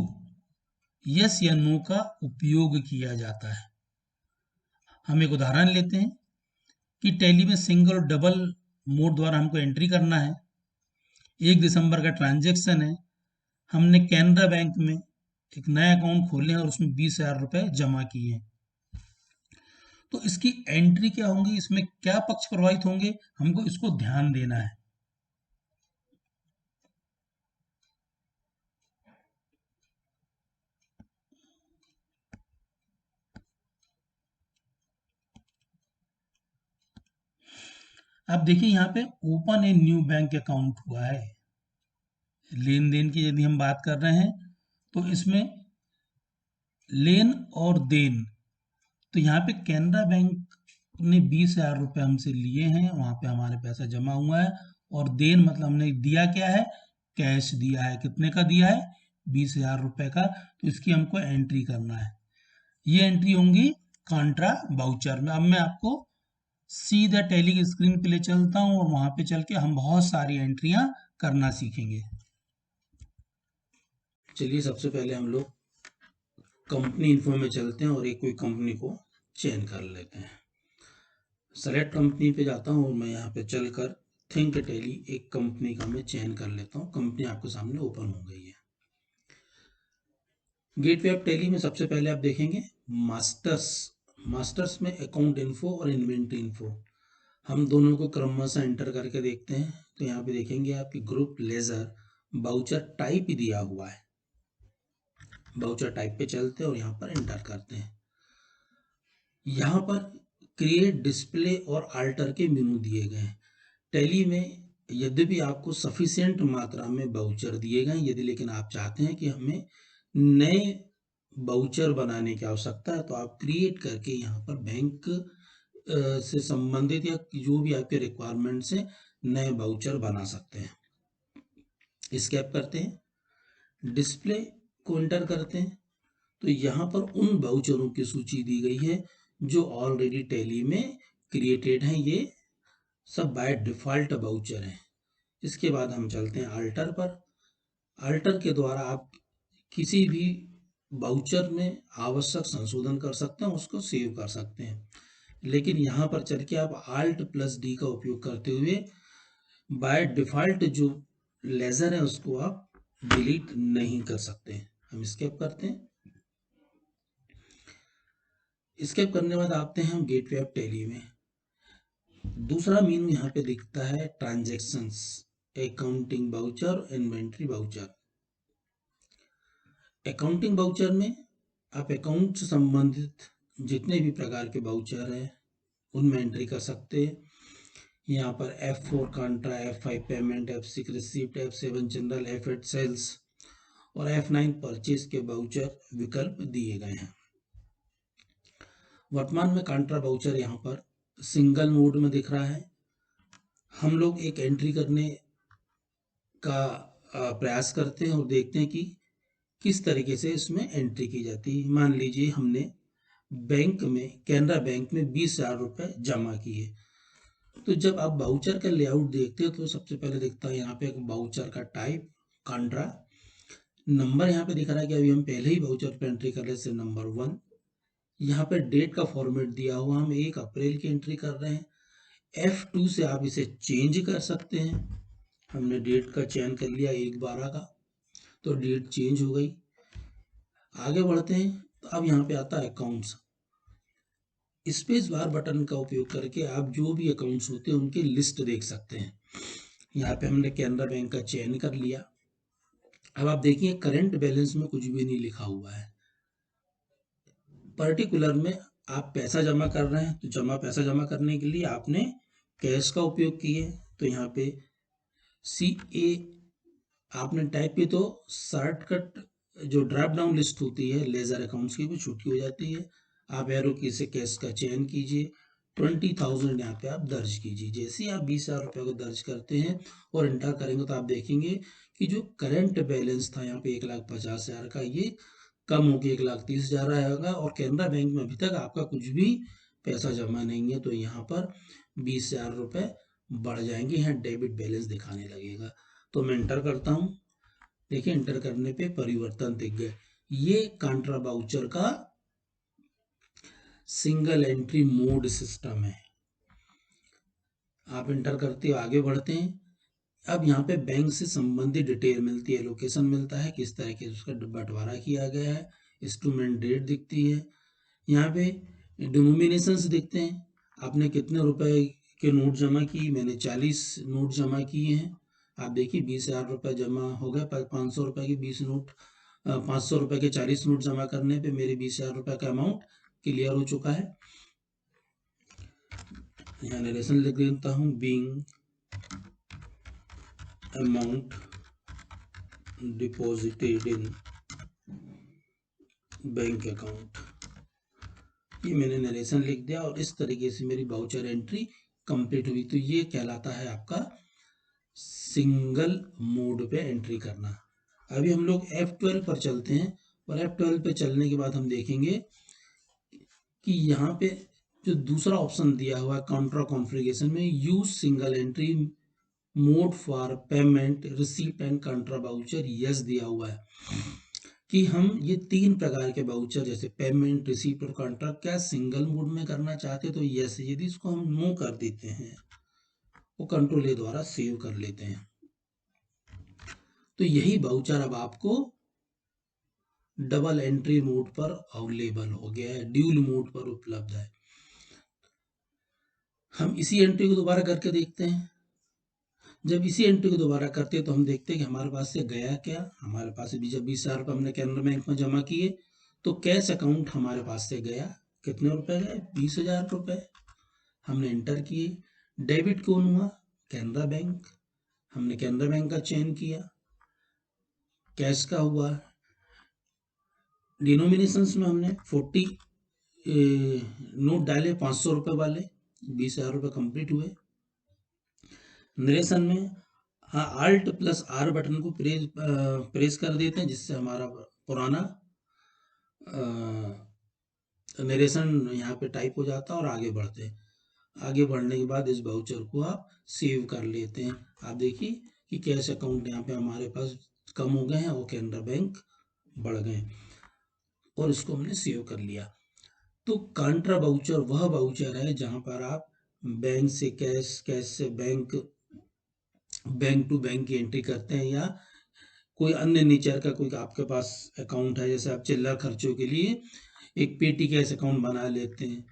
yes या नो का उपयोग किया जाता है। हम एक उदाहरण लेते हैं कि टैली में सिंगल और डबल मोड द्वारा हमको एंट्री करना है। 1 दिसंबर का ट्रांजैक्शन है, हमने कैनरा बैंक में एक नया अकाउंट खोले और उसमें 20,000 रुपए जमा किए। तो इसकी एंट्री क्या होंगी, इसमें क्या पक्ष प्रभावित होंगे, हमको इसको ध्यान देना है। अब देखिए यहाँ पे open a new bank account हुआ है। लेन देन की यदि हम बात कर रहे हैं तो इसमें लेन और देन, तो यहाँ पे कैनरा बैंक ने 20,000 रुपए हमसे लिए हैं, वहां पे हमारे पैसा जमा हुआ है, और देन मतलब हमने दिया क्या है, कैश दिया है। कितने का दिया है, 20,000 रुपए का। तो इसकी हमको एंट्री करना है। ये एंट्री होंगी कांट्रा बाउचर में। अब मैं आपको सीधा टैली की स्क्रीन पे ले चलता हूं और वहां पे चल के हम बहुत सारी एंट्रियां करना सीखेंगे। चलिए सबसे पहले हम लोग कंपनी इन्फो में चलते हैं और एक कोई कंपनी को चयन कर लेते हैं। सेलेक्ट कंपनी पे जाता हूँ और मैं यहाँ पे चलकर थिंक टैली एक कंपनी का मैं चयन कर लेता हूँ। कंपनी आपके सामने ओपन हो गई है। गेटवे ऑफ टैली में सबसे पहले आप देखेंगे मास्टर्स में अकाउंट इन्फो और इन्वेंट्री इन्फो, हम दोनों को क्रमशः एंटर करके देखते हैं। तो यहाँ पे देखेंगे आपकी ग्रुप लेजर बाउचर टाइप दिया हुआ है। बाउचर टाइप पे चलते हैं और यहाँ पर एंटर करते हैं। यहाँ पर क्रिएट, डिस्प्ले और आल्टर के मेनू दिए गए हैं। टैली में यद्यपि आपको सफिशिएंट मात्रा में बाउचर दिए गए यदि, लेकिन आप चाहते हैं कि हमें नए बाउचर बनाने की आवश्यकता है तो आप क्रिएट करके यहाँ पर बैंक से संबंधित या जो भी आपके रिक्वायरमेंट्स हैं नए बाउचर बना सकते हैं। एस्केप करते हैं, डिस्प्ले को एंटर करते हैं। तो यहाँ पर उन बाउचरों की सूची दी गई है जो ऑलरेडी टैली में क्रिएटेड हैं। ये सब बाय डिफॉल्ट बाउचर हैं। इसके बाद हम चलते हैं आल्टर पर। आल्टर के द्वारा आप किसी भी बाउचर में आवश्यक संशोधन कर सकते हैं, उसको सेव कर सकते हैं। लेकिन यहाँ पर चल के आप Alt+D का उपयोग करते हुए बाय डिफॉल्ट जो लेजर है उसको आप डिलीट नहीं कर सकते। हम स्केप करते हैं। स्केप करने के बाद आते हैं हम गेटवे ऑफ टैली में। दूसरा मेनू यहाँ पे दिखता है transactions, accounting voucher, inventory voucher. Accounting voucher में आप अकाउंट से संबंधित जितने भी प्रकार के बाउचर हैं उनमें एंट्री कर सकते हैं। यहाँ पर F4 contra, F5 payment, F6 receipt, F7 general, F8 sales और F9 परचेज के बाउचर विकल्प दिए गए हैं। वर्तमान में कांट्रा बाउचर यहाँ पर सिंगल मोड में दिख रहा है। हम लोग एक एंट्री करने का प्रयास करते हैं और देखते हैं कि किस तरीके से इसमें एंट्री की जाती है। मान लीजिए हमने बैंक में, कैनरा बैंक में 20,000 रुपए जमा किए। तो जब आप बाउचर का लेआउट देखते हो तो सबसे पहले दिखता है यहाँ पे एक बाउचर का टाइप कांट्रा, नंबर यहाँ पे दिख रहा है कि अभी हम पहले ही वाउचर पे एंट्री कर रहे हैं, नंबर 1। यहाँ पे डेट का फॉर्मेट दिया हुआ, हम 1 अप्रैल की एंट्री कर रहे हैं। F2 से आप इसे चेंज कर सकते हैं। हमने डेट का चयन कर लिया 1/12 का, तो डेट चेंज हो गई। आगे बढ़ते हैं, तो अब यहाँ पे आता है अकाउंट्स। स्पेस बार बटन का उपयोग करके आप जो भी अकाउंट्स होते हैं उनकी लिस्ट देख सकते हैं। यहाँ पे हमने कैनरा बैंक का चयन कर लिया। अब आप देखिए करंट बैलेंस में कुछ भी नहीं लिखा हुआ है। पर्टिकुलर में आप पैसा जमा कर रहे हैं, तो पैसा जमा करने के लिए आपने कैश का उपयोग किए, तो यहाँ पे CA आपने टाइप की, तो शॉर्टकट जो ड्रॉप डाउन लिस्ट होती है लेजर अकाउंट्स की, वो छुट्टी हो जाती है। आप एरो की से कैश का चयन कीजिए, 20,000 यहाँ पे आप दर्ज कीजिए। जैसे ही आप 20,000 रुपये को दर्ज करते हैं और इंटर करेंगे, तो आप देखेंगे कि जो करंट बैलेंस था यहाँ पे 1,50,000 का, ये कम होकर 1,30,000 रहेगा। और कैनरा बैंक में अभी तक आपका कुछ भी पैसा जमा नहीं है, तो यहाँ पर 20,000 रुपये बढ़ जाएंगे। यहाँ डेबिट बैलेंस दिखाने लगेगा। तो मैं इंटर करता हूँ। देखिए इंटर करने पे परिवर्तन दिख गए। ये कांट्रा वाउचर का सिंगल एंट्री मोड सिस्टम है। आप इंटर करते हो, आगे बढ़ते हैं। अब यहाँ पे बैंक से संबंधित डिटेल मिलती है, लोकेशन मिलता है, किस तरह के उसका बंटवारा किया गया है, इंस्ट्रूमेंट डेट दिखती है। यहाँ पे डिनोमिनेशंस दिखते हैं, आपने कितने रुपए के नोट जमा किए। मैंने 40 नोट जमा किए हैं। आप देखिए 20,000 रुपये जमा हो गए, 500 रुपये के 20 नोट, 500 रुपये के 40 नोट जमा करने पे मेरे 20,000 रुपये का अमाउंट क्लियर हो चुका है। यहाँ नरेशन लिख देता हूँ, being amount deposited in bank account, ये मैंने नरेशन लिख दिया और इस तरीके से मेरी वाउचर एंट्री कंप्लीट हुई। तो ये कहलाता है आपका सिंगल मोड पे एंट्री करना। अभी हम लोग F12 पर चलते हैं, और F12 पे चलने के बाद हम देखेंगे कि यहाँ पे जो दूसरा ऑप्शन दिया हुआ है काउंटर कॉन्फ़िगरेशन में, use single entry mode for payment receipt and counter voucher, yes दिया हुआ है कि हम ये 3 प्रकार के वाउचर जैसे पेमेंट, रिसीप्ट और काउंटर क्या सिंगल मोड में करना चाहते हैं, तो यस। यदि इसको हम नो कर देते हैं, वो कंट्रोल ए द्वारा सेव कर लेते हैं, तो यही वाउचर अब आपको डबल एंट्री मोड पर अवेलेबल हो गया है, ड्यूल मोड पर उपलब्ध है। हम इसी एंट्री को दोबारा करके देखते हैं। जब इसी एंट्री को दोबारा करते हैं तो हम देखते हैं कि हमारे पास से गया क्या। हमारे पास भी जब 20,000 रुपये हमने कैनरा बैंक में जमा किए, तो कैश अकाउंट हमारे पास से गया, कितने रुपए गए, 20,000 रुपये हमने एंटर किए। डेबिट कौन हुआ, कैनरा बैंक, हमने कैनरा बैंक का चयन किया। कैश का हुआ, डिनोमिनेशंस में हमने 40 नोट डाले 500 रुपये वाले, 20,000 रुपये कंप्लीट हुए। नरेशन में हाँ Alt+R बटन को प्रेस कर देते हैं, जिससे हमारा पुराना नरेशन यहाँ पे टाइप हो जाता है और आगे बढ़ते हैं। आगे बढ़ने के बाद इस वाउचर को आप सेव कर लेते हैं। आप देखिए कि कैश अकाउंट यहाँ पे हमारे पास कम हो गए हैं और कैनरा बैंक बढ़ गए हैं, और इसको हमने सेव कर लिया। तो कांट्रा वाउचर वह वाउचर है जहाँ पर आप बैंक से कैश, कैश से बैंक, बैंक टू बैंक की एंट्री करते हैं, या कोई अन्य नेचर का कोई आपके पास अकाउंट है, जैसे आप चिल्लर खर्चों के लिए एक पेटी कैश अकाउंट बना लेते हैं।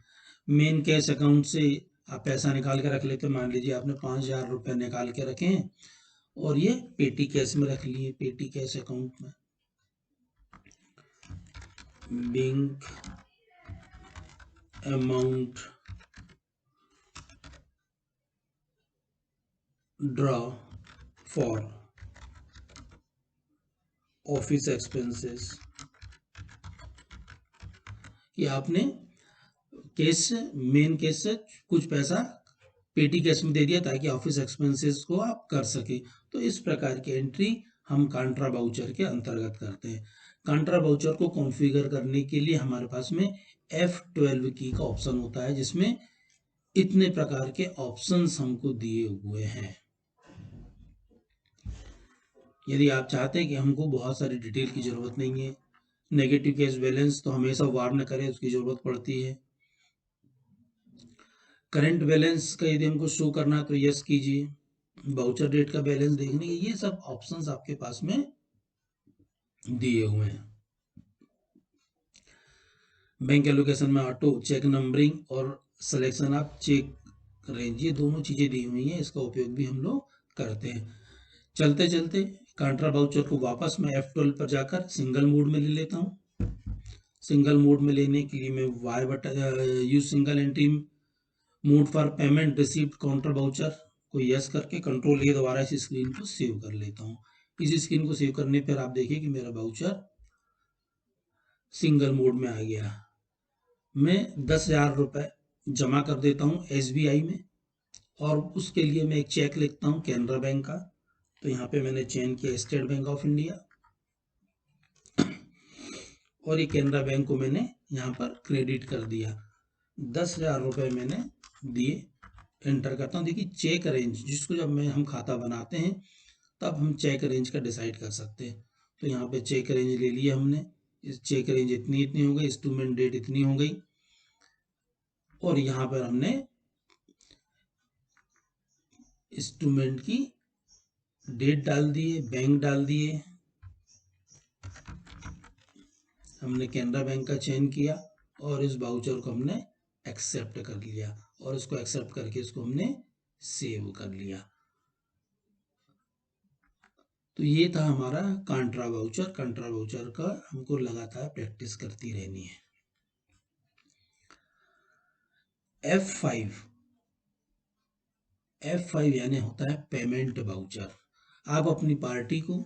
मेन कैश अकाउंट से आप पैसा निकाल के रख लेते हैं। मान लीजिए आपने 5,000 रुपये निकाल के रखे हैं और ये पेटी कैश में रख लिए, पेटी कैश अकाउंट में। Bank amount draw for office expenses, कि आपने कैश से, मेन कैश से कुछ पैसा पेटी कैश में दे दिया ताकि ऑफिस एक्सपेंसेस को आप कर सके। तो इस प्रकार की एंट्री हम कांट्रा वाउचर के अंतर्गत करते हैं। कांट्रा वाउचर को कॉन्फ़िगर करने के लिए हमारे पास में F12 की का ऑप्शन होता है, जिसमें इतने प्रकार के ऑप्शंस हमको दिए हुए हैं। यदि आप चाहते हैं कि हमको बहुत सारी डिटेल की जरूरत नहीं है, नेगेटिव कैश बैलेंस तो हमेशा वार्न करें, उसकी जरूरत पड़ती है। करंट बैलेंस का यदि हमको शो करना है तो यस कीजिए। बाउचर डेट का बैलेंस देखने के ये सब ऑप्शंस आपके पास में दिए हुए हैं। बैंक एलोकेशन में ऑटो चेक नंबरिंग और सिलेक्शन ऑफ चेक रेंज, ये दोनों चीजें दी हुई हैं, इसका उपयोग भी हम लोग करते हैं। चलते चलते कांट्रा बाउचर को वापस मैं F12 पर जाकर सिंगल मोड में ले लेता हूँ। सिंगल मोड में लेने के लिए मैं Y button use single entry mode for payment received counter voucher को यस करके कंट्रोल ए दोबारा इस स्क्रीन को सेव कर लेता हूँ। इस स्क्रीन को सेव करने पर आप देखिए कि मेरा बाउचर सिंगल मोड में आ गया। मैं 10,000 रुपये जमा कर देता हूँ SBI में, और उसके लिए मैं एक चेक लिखता हूँ कैनरा बैंक का। तो यहाँ पे मैंने चयन किया स्टेट बैंक ऑफ इंडिया, और ये कैनरा बैंक को मैंने यहाँ पर क्रेडिट कर दिया। 10,000 रुपये मैंने दिए, एंटर करता हूँ। देखिए चेक रेंज, जिसको जब हम खाता बनाते हैं तब हम चेक रेंज का डिसाइड कर सकते हैं। तो यहाँ पे चेक रेंज ले लिया हमने, इस चेक रेंज इतनी इतनी हो गई, इंस्ट्रूमेंट डेट इतनी हो गई, और यहाँ पर हमने इंस्ट्रूमेंट की डेट डाल दिए, बैंक डाल दिए, हमने कैनरा बैंक का चयन किया और इस बाउचर को हमने एक्सेप्ट कर लिया, और इसको एक्सेप्ट करके इसको हमने सेव कर लिया। तो ये था हमारा कांट्रा बाउचर। कांट्रा बाउचर का हमको लगातार प्रैक्टिस करती रहनी है। F5 यानी होता है पेमेंट बाउचर। आप अपनी पार्टी को,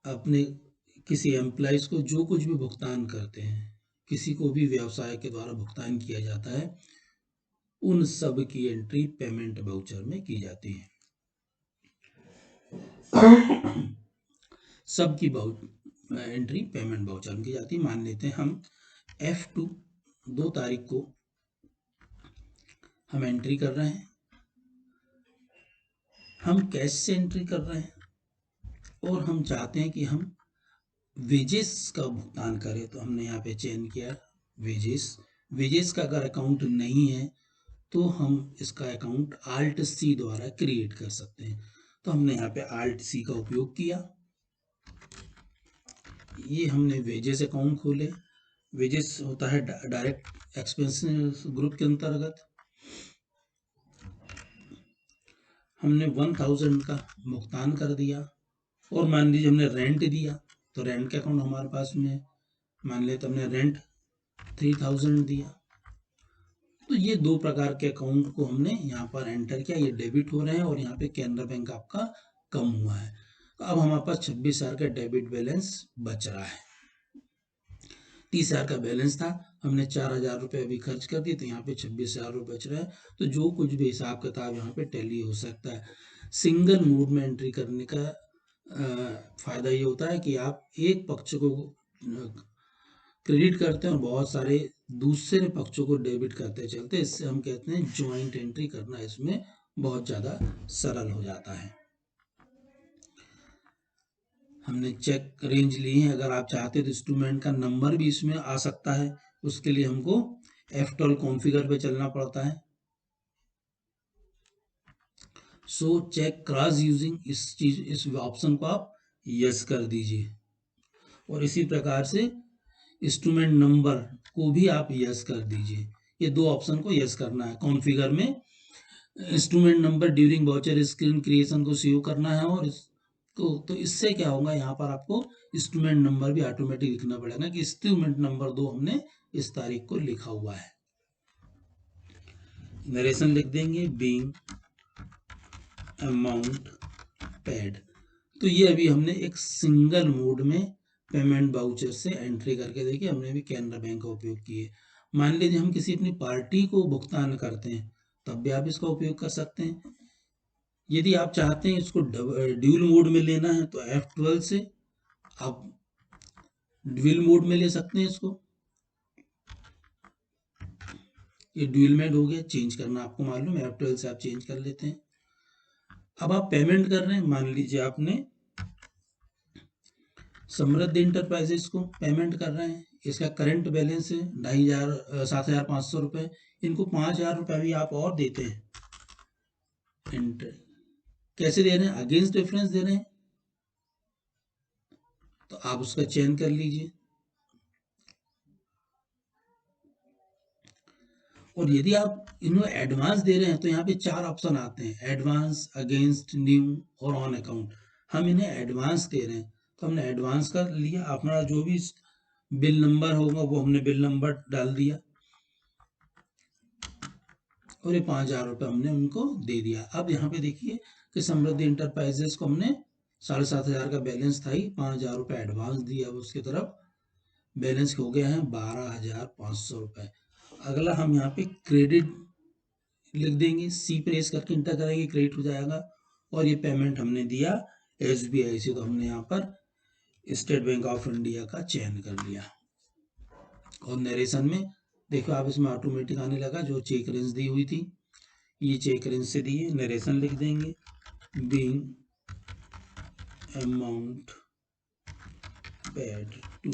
अपने किसी एम्प्लॉइज को जो कुछ भी भुगतान करते हैं, किसी को भी व्यवसाय के द्वारा भुगतान किया जाता है, उन सब की एंट्री पेमेंट बाउचर में की जाती है। सब की एंट्री पेमेंट बाउचर में की जाती है। मान लेते हैं हम F2 2 तारीख को हम एंट्री कर रहे हैं, हम कैश से एंट्री कर रहे हैं, और हम चाहते हैं कि हम वेजेस का भुगतान करें। तो हमने यहाँ पे चयन किया वेजेस का अगर अकाउंट नहीं है तो हम इसका अकाउंट Alt C द्वारा क्रिएट कर सकते हैं। तो हमने यहाँ पे Alt C का उपयोग किया। ये हमने वेजेस अकाउंट खोले। वेजेस होता है डायरेक्ट एक्सपेंस ग्रुप के अंतर्गत। हमने 1000 का भुगतान कर दिया, और मान लीजिए हमने रेंट दिया, तो रेंट का अकाउंट हमारे पास में, मान लेते हमने रेंट 3000 दिया। तो ये 2 प्रकार के अकाउंट को हमने यहाँ पर एंटर किया, ये डेबिट हो रहे हैं, और यहाँ पे कैनरा बैंक आपका कम हुआ है। तो अब हमारे पास 26,000 का डेबिट बैलेंस बच रहा है। 30,000 का बैलेंस था, हमने 4,000 रुपये अभी खर्च कर दिए, तो यहाँ पे 26,000 रुपये बच रहा है। तो जो कुछ भी हिसाब किताब यहाँ पे टैली हो सकता है। सिंगल मोड में एंट्री करने का फायदा ये होता है कि आप एक पक्ष को क्रेडिट करते हैं और बहुत सारे दूसरे पक्षों को डेबिट करते चलते, इससे हम कहते हैं ज्वाइंट एंट्री करना इसमें बहुत ज़्यादा सरल हो जाता है। हमने चेक रेंज ली है, अगर आप चाहते तो इंस्ट्रूमेंट का नंबर भी इसमें आ सकता है, उसके लिए हमको F12 कॉन्फ़िगर पे चलना पड़ता है। सो चेक क्रॉस यूजिंग, इस ऑप्शन को आप यस कर दीजिए, और इसी प्रकार से इंस्ट्रूमेंट नंबर को भी आप यस कर दीजिए। ये 2 ऑप्शन को यस करना है। कॉन्फ़िगर में instrument number during voucher screen creation को सेव करना है, और तो इससे क्या होगा, यहाँ पर आपको इंस्ट्रूमेंट नंबर भी ऑटोमेटिक लिखना पड़ेगा कि इंस्ट्रूमेंट नंबर 2 हमने इस तारीख को लिखा हुआ है। नरेशन लिख देंगे बीइंग अमाउंट पेड। तो ये अभी हमने एक सिंगल मोड में पेमेंट बाउचर से एंट्री करके देखिए, हमने भी कैनरा बैंक का उपयोग किए। मान लीजिए हम किसी अपनी पार्टी को भुगतान करते हैं, तब भी आप इसका उपयोग कर सकते हैं। यदि आप चाहते हैं इसको ड्यूल मोड में लेना है तो F12 से आप ड्यूल मोड में ले सकते हैं इसको। ये ड्यूल मोड हो गया, चेंज करना आपको मालूम है, F12 से आप चेंज कर लेते हैं। अब आप पेमेंट कर रहे हैं, मान लीजिए आपने समृद्ध इंटरप्राइजेस को पेमेंट कर रहे हैं, इसका करंट बैलेंस है 7,500 रुपये, इनको 5,000 रुपये भी आप और देते हैं। एंटर कैसे दे रहे हैं, अगेंस्ट डिफरेंस दे रहे हैं, तो आप उसका चयन कर लीजिए। और यदि आप इन्हें एडवांस दे रहे हैं तो यहाँ पे 4 ऑप्शन आते हैं, एडवांस, अगेंस्ट, न्यू और ऑन अकाउंट। हम इन्हें एडवांस दे रहे हैं तो हमने एडवांस का लिया, अपना जो भी बिल नंबर होगा वो हमने बिल नंबर डाल दिया और ये 5,000 रुपये हमने उनको दे दिया। अब यहाँ पे देखिए कि समृद्धि इंटरप्राइजेस को हमने 7,500 का बैलेंस था ही, 5,000 रुपये एडवांस दिया, अब उसकी तरफ बैलेंस हो गया है 12,500 रुपये। अगला हम यहाँ पे क्रेडिट लिख देंगे, सी प्रेस करके इंटर करेंगे, क्रेडिट हो जाएगा। और ये पेमेंट हमने दिया SBI से, तो हमने यहाँ पर स्टेट बैंक ऑफ इंडिया का चयन कर लिया। और नरेशन में देखो आप, इसमें ऑटोमेटिक आने लगा, जो चेक रेंज दी हुई थी ये चेक रेंज से दी है। नरेशन लिख देंगे, being amount paid to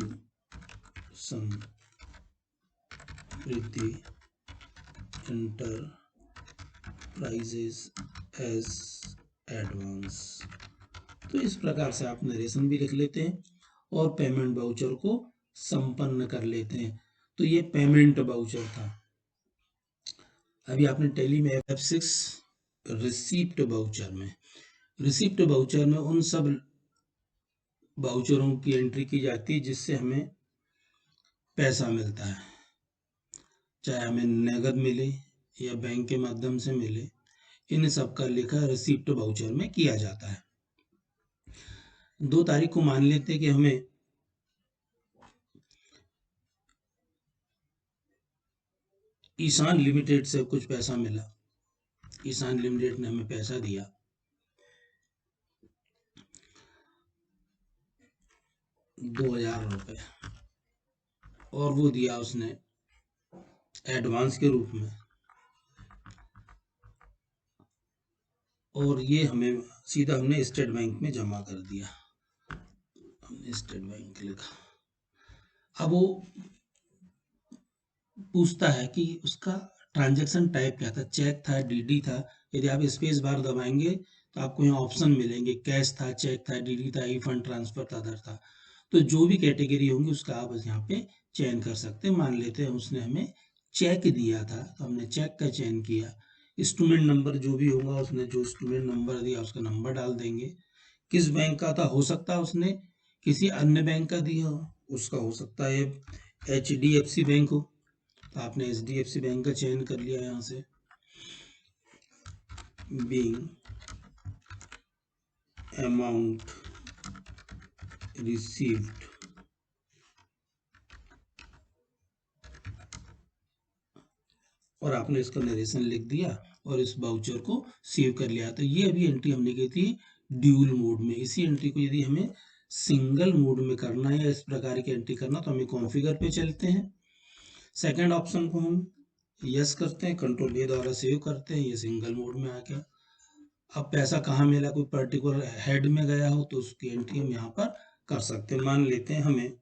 Samriddhi enterprises as advance. तो इस प्रकार से आप नरेशन भी लिख लेते हैं और पेमेंट वाउचर को संपन्न कर लेते हैं। तो ये पेमेंट वाउचर था। अभी आपने टैली में F6 रिसीप्ट वाउचर में उन सब वाउचरों की एंट्री की जाती है जिससे हमें पैसा मिलता है, चाहे हमें नगद मिले या बैंक के माध्यम से मिले, इन सब का लेखा रिसीप्ट वाउचर में किया जाता है। 2 तारीख को मान लेते हैं कि हमें ईशान लिमिटेड से कुछ पैसा मिला, ईशान लिमिटेड ने हमें पैसा दिया 2,000 रुपये, और वो दिया उसने एडवांस के रूप में, और ये हमें सीधा हमने स्टेट बैंक में जमा कर दिया। हमने स्टेट बैंक लिखा। अब वो पूछता है कि उसका ट्रांजैक्शन टाइप क्या था, चेक था, DD था। यदि आप स्पेस बार दबाएंगे तो आपको यहाँ ऑप्शन मिलेंगे, कैश था, चेक था, DD था, ई फंड ट्रांसफर था, अदर था। तो जो भी कैटेगरी होंगी उसका आप यहाँ पे चयन कर सकते हैं। मान लेते हैं उसने हमें चेक दिया था तो हमने चेक का चयन किया। इंस्ट्रूमेंट नंबर जो भी होगा, उसने जो इंस्ट्रूमेंट नंबर दिया उसका नंबर डाल देंगे। किस बैंक का था, हो सकता है उसने किसी अन्य बैंक का दिया हो, उसका हो सकता है HDFC बैंक हो, तो आपने HDFC बैंक का चयन कर लिया यहाँ से। बीइंग अमाउंट रिसीव्ड और आपने इसका नरेशन लिख दिया और इस वाउचर को सेव कर लिया। तो ये अभी एंट्री हमने की थी ड्यूल मोड में। इसी एंट्री को यदि हमें सिंगल मोड में करना है या इस प्रकार की एंट्री करना, तो हमें कॉन्फ़िगर पे चलते हैं, सेकंड ऑप्शन को हम यस करते हैं, कंट्रोल ए द्वारा सेव करते हैं, ये सिंगल मोड में आ गया। अब पैसा कहाँ मिला, कोई पर्टिकुलर हेड में गया हो तो उसकी एंट्री हम यहाँ पर कर सकते हैं। मान लेते हैं हमें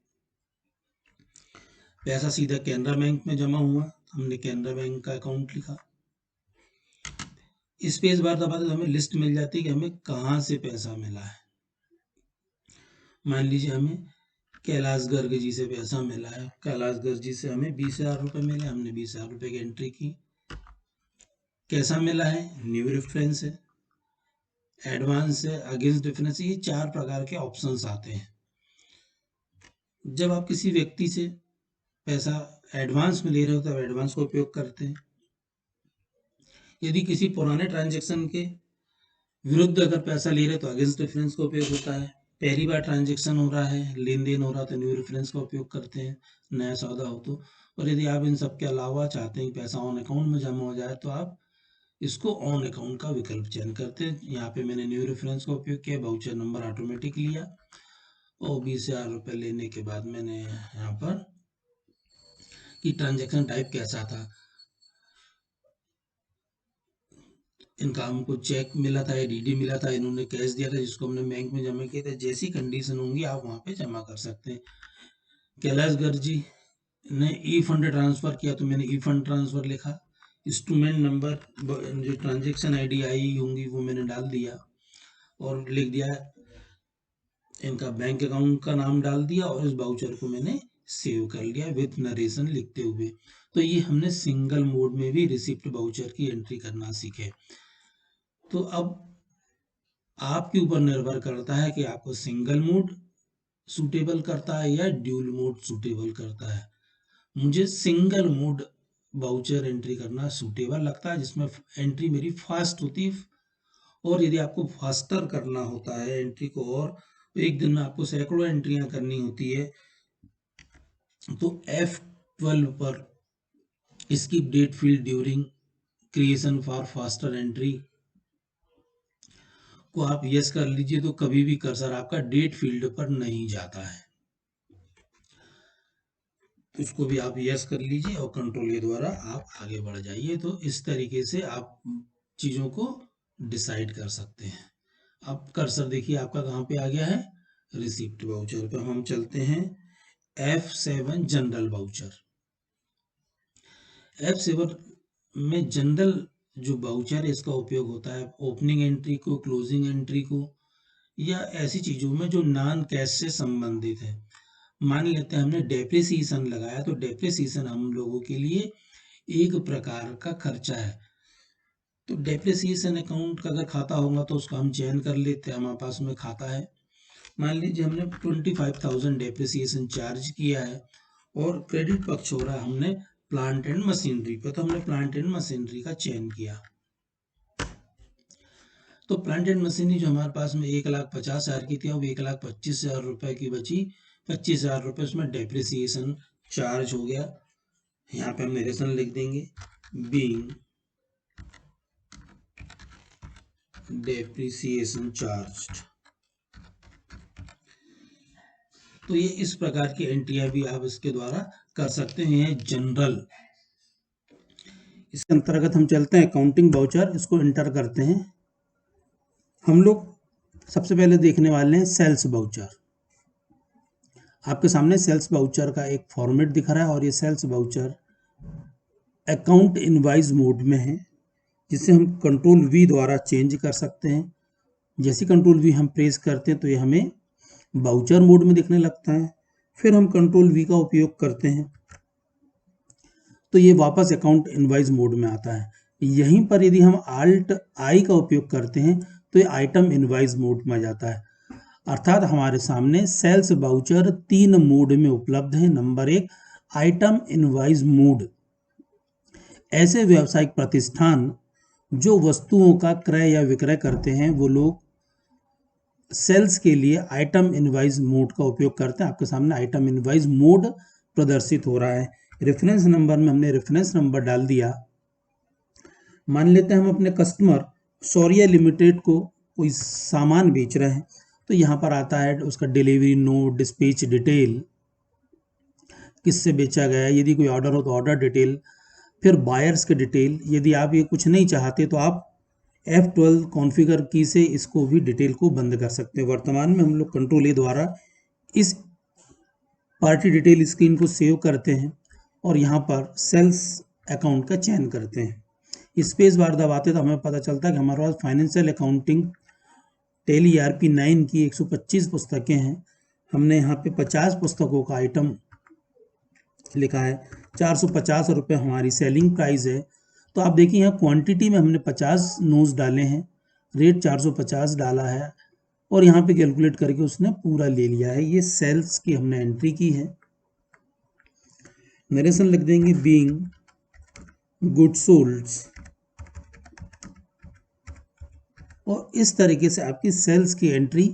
पैसा सीधा कैनरा बैंक में जमा हुआ, हमने कैनरा बैंक का अकाउंट लिखा, स्पेस बार दबाते तो हमें लिस्ट मिल जाती है कि हमें कहाँ से पैसा मिला है। मान लीजिए हमें कैलाश गर्ग जी से पैसा मिला है, कैलाश गर्ग जी से हमें 20,000 रुपये मिले, हमने 20,000 रुपये की एंट्री की। कैसा मिला है, न्यू रेफरेंस है, एडवांस है, अगेंस्ट डिफरेंस, ये 4 प्रकार के ऑप्शंस आते हैं। जब आप किसी व्यक्ति से पैसा एडवांस में ले रहे हो तब एडवांस का उपयोग करते हैं। यदि किसी पुराने ट्रांजैक्शन के विरुद्ध अगर पैसा ले रहे तो अगेंस्ट डिफरेंस का उपयोग होता है। पहली बार ट्रांजैक्शन हो रहा है, लेन देन हो रहा है, तो न्यू रेफरेंस का उपयोग करते हैं, नया सौदा हो तो। और यदि आप इन सब के अलावा चाहते हैं कि पैसा ऑन अकाउंट में जमा हो जाए तो आप इसको ऑन अकाउंट का विकल्प चयन करते हैं। यहाँ पे मैंने न्यू रेफरेंस का उपयोग किया, वाउचर नंबर ऑटोमेटिक लिया और 20,000 रुपये लेने के बाद मैंने यहाँ पर कि ट्रांजैक्शन टाइप कैसा था, इनका हमको चेक मिला था या डीडी मिला था, इन्होंने कैश दिया था जिसको हमने बैंक में जमा किया था। जैसी कंडीशन होंगी आप वहाँ पे जमा कर सकते हैं। कैलाश गर्ग जी ने ई फंड ट्रांसफर किया तो मैंने ई फंड ट्रांसफर लिखा। इंस्ट्रूमेंट नंबर जो ट्रांजेक्शन आईडी आई होंगी वो मैंने डाल दिया और लिख दिया, इनका बैंक अकाउंट का नाम डाल दिया और इस बाउचर को मैंने सेव कर लिया विथ नरेशन लिखते हुए। तो ये हमने सिंगल मोड में भी रिसिप्ट बाउचर की एंट्री करना सीखे। तो अब आपके ऊपर निर्भर करता है कि आपको सिंगल मोड सूटेबल करता है या ड्यूल मोड सूटेबल करता है। मुझे सिंगल मोड बाउचर एंट्री करना सूटेबल लगता है, जिसमें एंट्री मेरी फास्ट होती है। और यदि आपको फास्टर करना होता है एंट्री को, और एक दिन में आपको सैकड़ों एंट्रियां करनी होती है, तो F12 पर skip date field during creation for faster entry को आप यस कर लीजिए, तो कभी भी कर्सर आपका डेट फील्ड पर नहीं जाता है। तो इसको भी आप यस कर लीजिए और कंट्रोल ए द्वारा आप आगे बढ़ जाइए। तो इस तरीके से आप चीज़ों को डिसाइड कर सकते हैं। अब कर्सर देखिए आपका कहाँ पे आ गया है, रिसिप्ट बाउचर पे। हम चलते हैं F7 जनरल बाउचर। F7 में जनरल जो बाउचर है इसका उपयोग होता है ओपनिंग एंट्री को, क्लोजिंग एंट्री को, या ऐसी चीज़ों में जो नॉन कैश से संबंधित है। मान लेते हैं हमने डेप्रिसिएशन लगाया, तो डेप्रिसिएशन हम लोगों के लिए एक प्रकार का खर्चा है। तो डेप्रिसिएशन अकाउंट का अगर खाता होगा तो उसको हम चयन कर लेते हैं, हमारे पास में खाता है। मान लीजिए हमने 25,000 डेप्रिसिएशन चार्ज किया है और क्रेडिट पक्ष हो रहा है हमने प्लांट एंड मशीनरी पे, तो हमने प्लांट एंड मशीनरी का चयन किया। तो प्लांट एंड मशीनरी जो हमारे पास में 1,50,000 की थी, अब 1,25,000 रुपए की बची। 25,000 रुपए उसमें डेप्रिसिएशन चार्ज हो गया। यहाँ पे हम नरेशन लिख देंगे, बीइंग डेप्रिसिएशन चार्ज। तो ये इस प्रकार की एंट्रियां भी आप इसके द्वारा कर सकते हैं। जनरल, इसके अंतर्गत हम चलते हैं अकाउंटिंग बाउचर, इसको एंटर करते हैं। हम लोग सबसे पहले देखने वाले हैं सेल्स बाउचर। आपके सामने सेल्स बाउचर का एक फॉर्मेट दिख रहा है और ये sales voucher account invoice mode में है, जिसे हम कंट्रोल वी द्वारा चेंज कर सकते हैं। जैसे कंट्रोल वी हम प्रेस करते हैं तो ये हमें बाउचर मोड में दिखने लगता है। फिर हम कंट्रोल वी का उपयोग करते हैं तो ये वापस अकाउंट इनवाइस मोड में आता है। यहीं पर यदि हम Alt I का उपयोग करते हैं तो ये आइटम इनवाइस मोड में आ जाता है। अर्थात हमारे सामने सेल्स बाउचर 3 मोड में उपलब्ध है। Number 1, item invoice mode. ऐसे व्यावसायिक प्रतिष्ठान जो वस्तुओं का क्रय या विक्रय करते हैं वो लोग सेल्स के लिए आइटम इनवाइस मोड का उपयोग करते हैं। आपके सामने आइटम इनवाइस मोड प्रदर्शित हो रहा है। रेफरेंस नंबर में हमने रेफरेंस नंबर डाल दिया। मान लेते हैं हम अपने कस्टमर सौर्या लिमिटेड को कोई सामान बेच रहे हैं, तो यहाँ पर आता है उसका डिलीवरी नोट, डिस्पैच डिटेल, किससे बेचा गया, यदि कोई ऑर्डर हो तो ऑर्डर डिटेल, फिर बायर्स के डिटेल। यदि आप ये कुछ नहीं चाहते तो आप F12 कॉन्फ़िगर की से इसको भी डिटेल को बंद कर सकते हैं। वर्तमान में हम लोग कंट्रोल ए द्वारा इस पार्टी डिटेल स्क्रीन को सेव करते हैं और यहाँ पर सेल्स अकाउंट का चयन करते हैं। स्पेस बार दबाते तो हमें पता चलता है कि हमारे पास फाइनेंशियल अकाउंटिंग टेली ERP 9 की 125 पुस्तकें हैं। हमने यहाँ पे 50 पुस्तकों का आइटम लिखा है। 450 रुपये हमारी सेलिंग प्राइस है। तो आप देखिए यहाँ क्वांटिटी में हमने 50 नोट्स डाले हैं, रेट 450 डाला है और यहाँ पे कैलकुलेट करके उसने पूरा ले लिया है। ये सेल्स की हमने एंट्री की है। नरेशन लिख देंगे, बीइंग गुड सोल्ड। और इस तरीके से आपकी सेल्स की एंट्री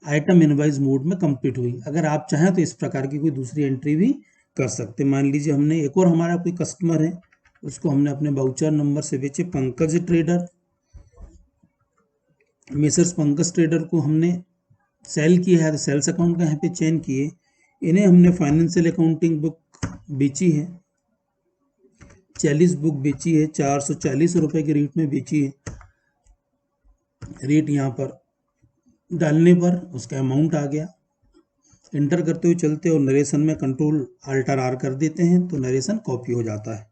आइटम इनवाइस मोड में कंप्लीट हुई। अगर आप चाहें तो इस प्रकार की कोई दूसरी एंट्री भी कर सकते हैं। मान लीजिए हमने एक और हमारा कोई कस्टमर है, उसको हमने अपने बाउचर नंबर से बेचे, Pankaj trader, messrs Pankaj trader को हमने सेल किया है तो सेल्स अकाउंट का यहाँ पे चयन किए। इन्हें हमने फाइनेंशियल अकाउंटिंग बुक बेची है 40 बुक बेची है, 440 रुपए के रेट में बेची है। रेट यहाँ पर डालने पर उसका अमाउंट आ गया। इंटर करते हुए चलते और नरेशन में कंट्रोल अल्टर आर कर देते हैं तो नरेशन कॉपी हो जाता है।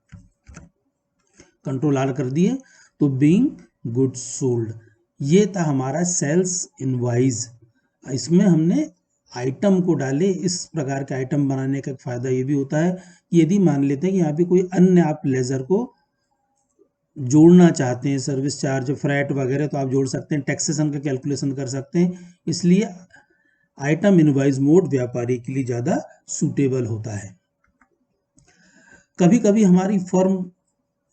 कंट्रोल आर कर दिए तो बीइंग गुड्स सोल्ड, ये था हमारा सेल्स इनवॉइस। इसमें हमने आइटम को डाले। इस प्रकार के आइटम बनाने का फायदा ये भी होता है कि यदि मान लेते हैं कि यहाँ पे कोई अन्य आप लेजर को जोड़ना चाहते हैं, सर्विस चार्ज, फ्रैट वगैरह, तो आप जोड़ सकते हैं, टैक्सेशन का कैलकुलेशन कर सकते हैं। इसलिए आइटम इनवॉइस मोड व्यापारी के लिए ज़्यादा सूटेबल होता है। कभी कभी हमारी फर्म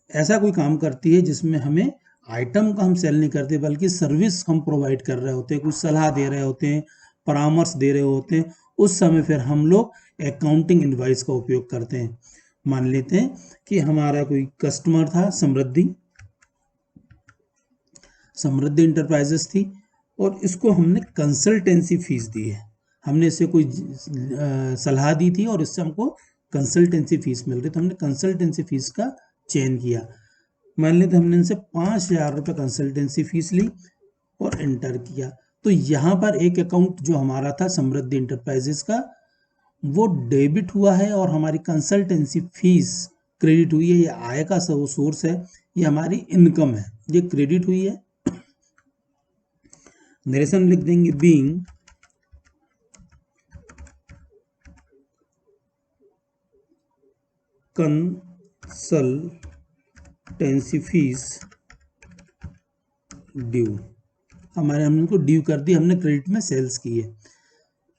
ऐसा कोई काम करती है जिसमें हमें आइटम का हम सेल नहीं करते बल्कि सर्विस हम प्रोवाइड कर रहे होते हैं, कुछ सलाह दे रहे होते हैं, परामर्श दे रहे होते हैं। उस समय फिर हम लोग अकाउंटिंग इनवॉइस का उपयोग करते हैं। मान लेते हैं कि हमारा कोई कस्टमर था, समृद्धि इंटरप्राइजेस थी, और इसको हमने कंसल्टेंसी फीस दी है। हमने इसे कोई सलाह दी थी और इससे हमको कंसल्टेंसी फीस मिल रही, तो हमने कंसल्टेंसी फीस का चयन किया। मान लेते हमने इनसे 5,000 रुपये कंसल्टेंसी फीस ली और एंटर किया। तो यहाँ पर एक अकाउंट जो हमारा था समृद्धि इंटरप्राइजेस का, वो डेबिट हुआ है और हमारी कंसल्टेंसी फीस क्रेडिट हुई है। ये आय का सोर्स है, ये हमारी इनकम है, ये क्रेडिट हुई है। नरेशन लिख देंगे बीइंग कंसल्टेंसी फीस ड्यू, हमने उनको ड्यू कर दी, हमने क्रेडिट में सेल्स की है।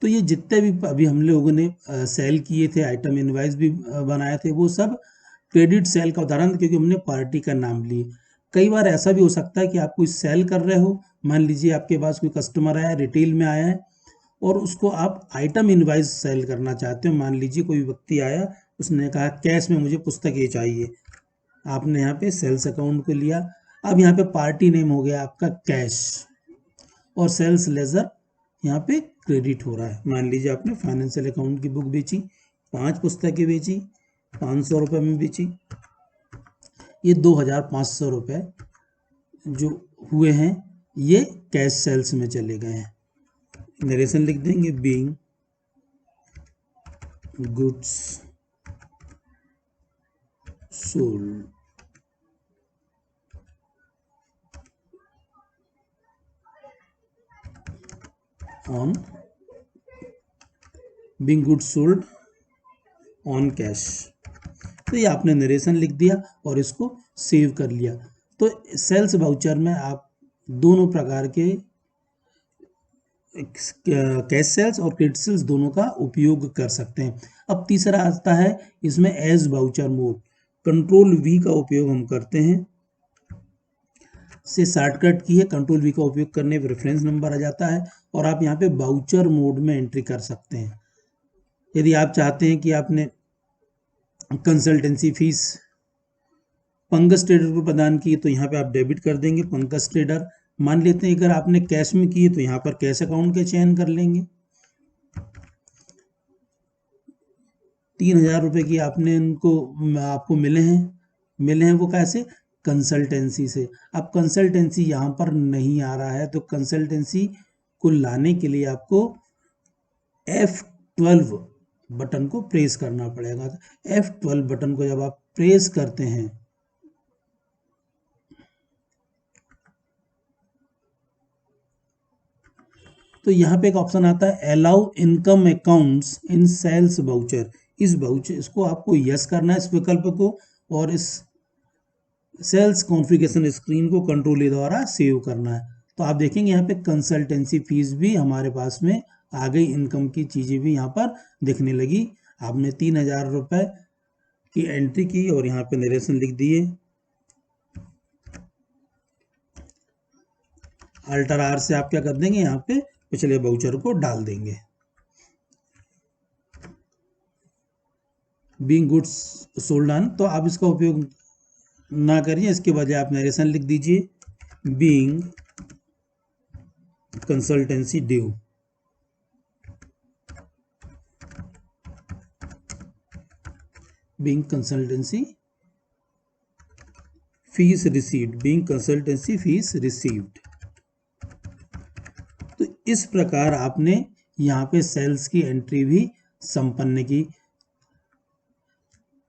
तो ये जितने भी अभी हम लोगों ने सेल किए थे, आइटम इनवाइस भी बनाए थे, वो सब क्रेडिट सेल का उदाहरण, क्योंकि हमने पार्टी का नाम लिए। कई बार ऐसा भी हो सकता है कि आप कोई सेल कर रहे हो, मान लीजिए आपके पास कोई कस्टमर आया, रिटेल में आया है, और उसको आप आइटम इनवाइस सेल करना चाहते हो। मान लीजिए कोई व्यक्ति आया, उसने कहा कैश में मुझे पुस्तकें चाहिए, आपने यहाँ पे सेल्स अकाउंट को लिया। अब यहाँ पे पार्टी नेम हो गया आपका कैश, और सेल्स लेजर यहाँ पे क्रेडिट हो रहा है। मान लीजिए आपने फाइनेंशियल अकाउंट की बुक बेची, 5 पुस्तकें बेची, 500 रुपये में बेची, ये 2,500 रुपये जो हुए हैं ये कैश सेल्स में चले गए हैं। नरेशन लिख देंगे being goods sold on being goods sold on cash. तो ये आपने नरेशन लिख दिया और इसको सेव कर लिया। तो सेल्स वाउचर में आप दोनों प्रकार के कैश सेल्स और क्रेडिट सेल्स दोनों का उपयोग कर सकते हैं। अब तीसरा आता है इसमें as voucher mode. Control V का उपयोग हम करते हैं, से शॉर्टकट की है, कंट्रोल वी का उपयोग करने पर रेफरेंस नंबर आ जाता है और आप यहाँ पे वाउचर मोड में एंट्री कर सकते हैं। यदि आप चाहते हैं कि आपने कंसल्टेंसी फीस पंकज ट्रेडर को प्रदान की तो यहाँ पे आप डेबिट कर देंगे पंकज ट्रेडर। मान लेते हैं अगर आपने कैश में किए तो यहाँ पर कैश अकाउंट के चयन कर लेंगे। 3,000 रुपये की आपको मिले हैं, वो कैसे, कंसल्टेंसी से। अब कंसल्टेंसी यहाँ पर नहीं आ रहा है, तो कंसल्टेंसी को लाने के लिए आपको F12 बटन को प्रेस करना पड़ेगा। F12 बटन को जब आप प्रेस करते हैं तो यहाँ पे एक ऑप्शन आता है allow income accounts in sales voucher. इसको आपको यस करना है, इस विकल्प को, और इस सेल्स कॉन्फ़िगरेशन स्क्रीन को कंट्रोल ए द्वारा सेव करना है। तो आप देखेंगे यहाँ पे कंसल्टेंसी फीस भी हमारे पास में आ गई, इनकम की चीज़ें भी यहाँ पर दिखने लगी। आपने 3,000 रुपये की एंट्री की और यहाँ पे नरेशन लिख दिए। अल्टर आर से आप क्या कर देंगे, यहाँ पे पिछले वाउचर को डाल देंगे। बीइंग गुड्स सोल्ड ऑन, तो आप इसका उपयोग ना करिए, इसके बजाय आप नरेशन लिख दीजिए being consultancy due. Being consultancy fees received, being consultancy fees received. तो इस प्रकार आपने यहाँ पे सेल्स की एंट्री भी संपन्न की।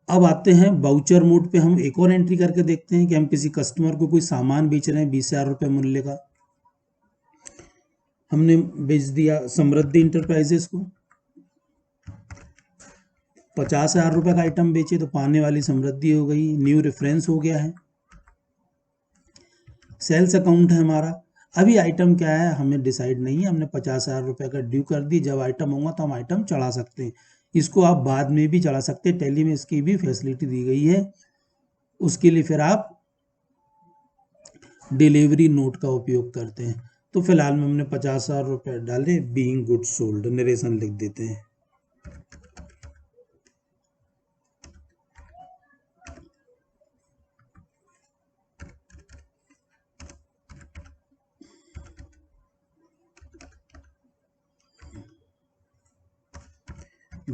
अब आते हैं बाउचर मोड पे, हम एक और एंट्री करके देखते हैं कि हम किसी कस्टमर को कोई सामान बेच रहे हैं 20,000 रुपये मूल्य का। हमने बेच दिया समृद्धि इंटरप्राइजेस को, 50,000 रुपये का आइटम बेचे तो पाने वाली समृद्धि हो गई, न्यू रेफरेंस हो गया है, सेल्स अकाउंट है हमारा। अभी आइटम क्या है हमें डिसाइड नहीं है, हमने 50,000 रुपये का ड्यू कर दी, जब आइटम होगा तो हम आइटम चढ़ा सकते हैं। इसको आप बाद में भी चढ़ा सकते हैं, टैली में इसकी भी फैसिलिटी दी गई है। उसके लिए फिर आप डिलीवरी नोट का उपयोग करते हैं। तो फिलहाल में हमने 50,000 रुपये डाले, बीइंग गुड सोल्ड, नरेशन लिख देते हैं।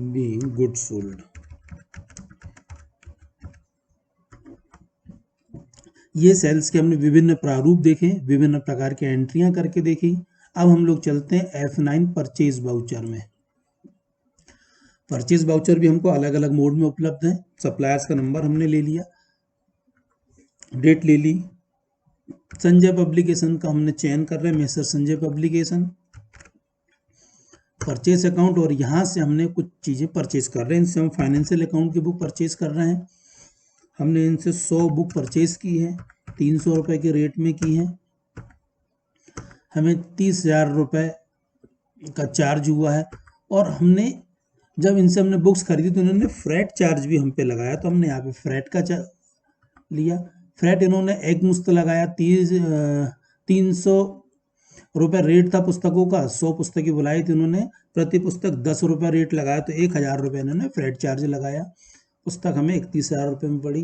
Being good sold. ये सेल्स के हमने विभिन्न प्रारूप देखे, विभिन्न प्रकार की एंट्रियां करके देखी। अब हम लोग चलते हैं F9 परचेज बाउचर में। परचेज बाउचर भी हमको अलग अलग मोड में उपलब्ध है। सप्लायर्स का नंबर हमने ले लिया, डेट ले ली, संजय पब्लिकेशन का हमने चयन कर रहे हैं, messrs Sanjay publication, purchase account, और यहाँ से हमने कुछ चीज़ें परचेज कर रहे हैं। इनसे हम फाइनेंशियल अकाउंट की बुक परचेज कर रहे हैं। हमने इनसे 100 बुक परचेज की है, 300 रुपये के रेट में की है। हमें 30,000 रुपये का चार्ज हुआ है, और हमने जब इनसे हमने बुक्स खरीदी तो इन्होंने फ्रैट चार्ज भी हम पे लगाया, तो हमने यहाँ पे फ्रैट का लिया। फ्रैट इन्होंने एक मुश्त लगाया, 300 रुपये रेट था पुस्तकों का, 100 पुस्तकें बुलाई थी उन्होंने, प्रति पुस्तक 10 रुपये रेट लगाया, तो 1,000 रुपये इन्होंने फ्रैट चार्ज लगाया। पुस्तक हमें 31,000 रुपये में पड़ी।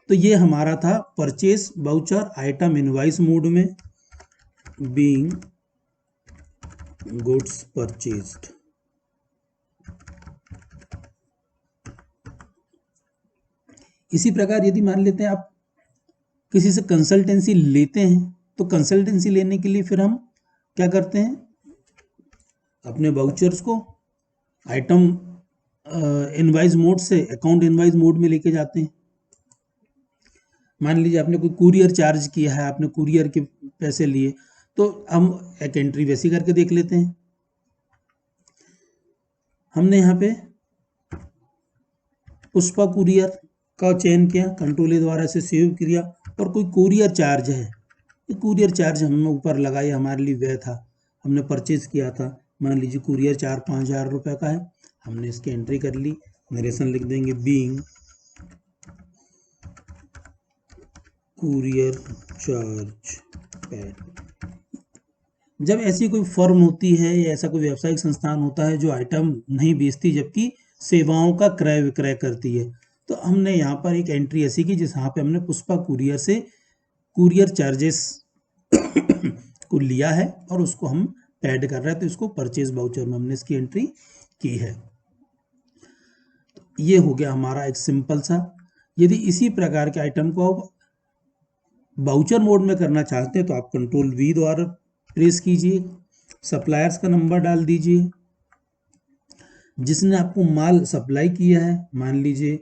तो ये हमारा था purchase voucher item invoice mode में, बीइंग गुड्स परचेज्ड। इसी प्रकार यदि मान लेते हैं आप किसी से कंसल्टेंसी लेते हैं, तो कंसल्टेंसी लेने के लिए फिर हम क्या करते हैं, अपने बाउचर्स को आइटम इनवाइस मोड से अकाउंट इनवाइस मोड में लेके जाते हैं। मान लीजिए आपने कोई कुरियर चार्ज किया है, आपने कुरियर के पैसे लिए, तो हम एक एंट्री वैसी करके देख लेते हैं। हमने यहाँ पे पुष्पा कुरियर का चयन किया, कंट्रोल ए द्वारा से सेव किया, और कोई कुरियर चार्ज है, ये कुरियर चार्ज हमने ऊपर लगाया, हमारे लिए व्यय था, हमने परचेज किया था। मान लीजिए कुरियर 4-5 हज़ार रुपये का है, हमने इसकी एंट्री कर ली, नरेशन लिख देंगे, बीइंग कुरियर चार्ज पेड। जब ऐसी कोई फर्म होती है या ऐसा कोई व्यावसायिक संस्थान होता है जो आइटम नहीं बेचती जबकि सेवाओं का क्रय विक्रय करती है, तो हमने यहाँ पर एक एंट्री ऐसी की जहाँ पे हमने पुष्पा कुरियर से कुरियर चार्जेस को लिया है और उसको हम पैड कर रहे हैं, तो इसको परचेज बाउचर में हमने इसकी एंट्री की है। ये हो गया हमारा एक सिंपल सा। यदि इसी प्रकार के आइटम को आप बाउचर मोड में करना चाहते हैं तो आप कंट्रोल V द्वारा प्रेस कीजिए, सप्लायर्स का नंबर डाल दीजिए, जिसने आपको माल सप्लाई किया है, मान लीजिए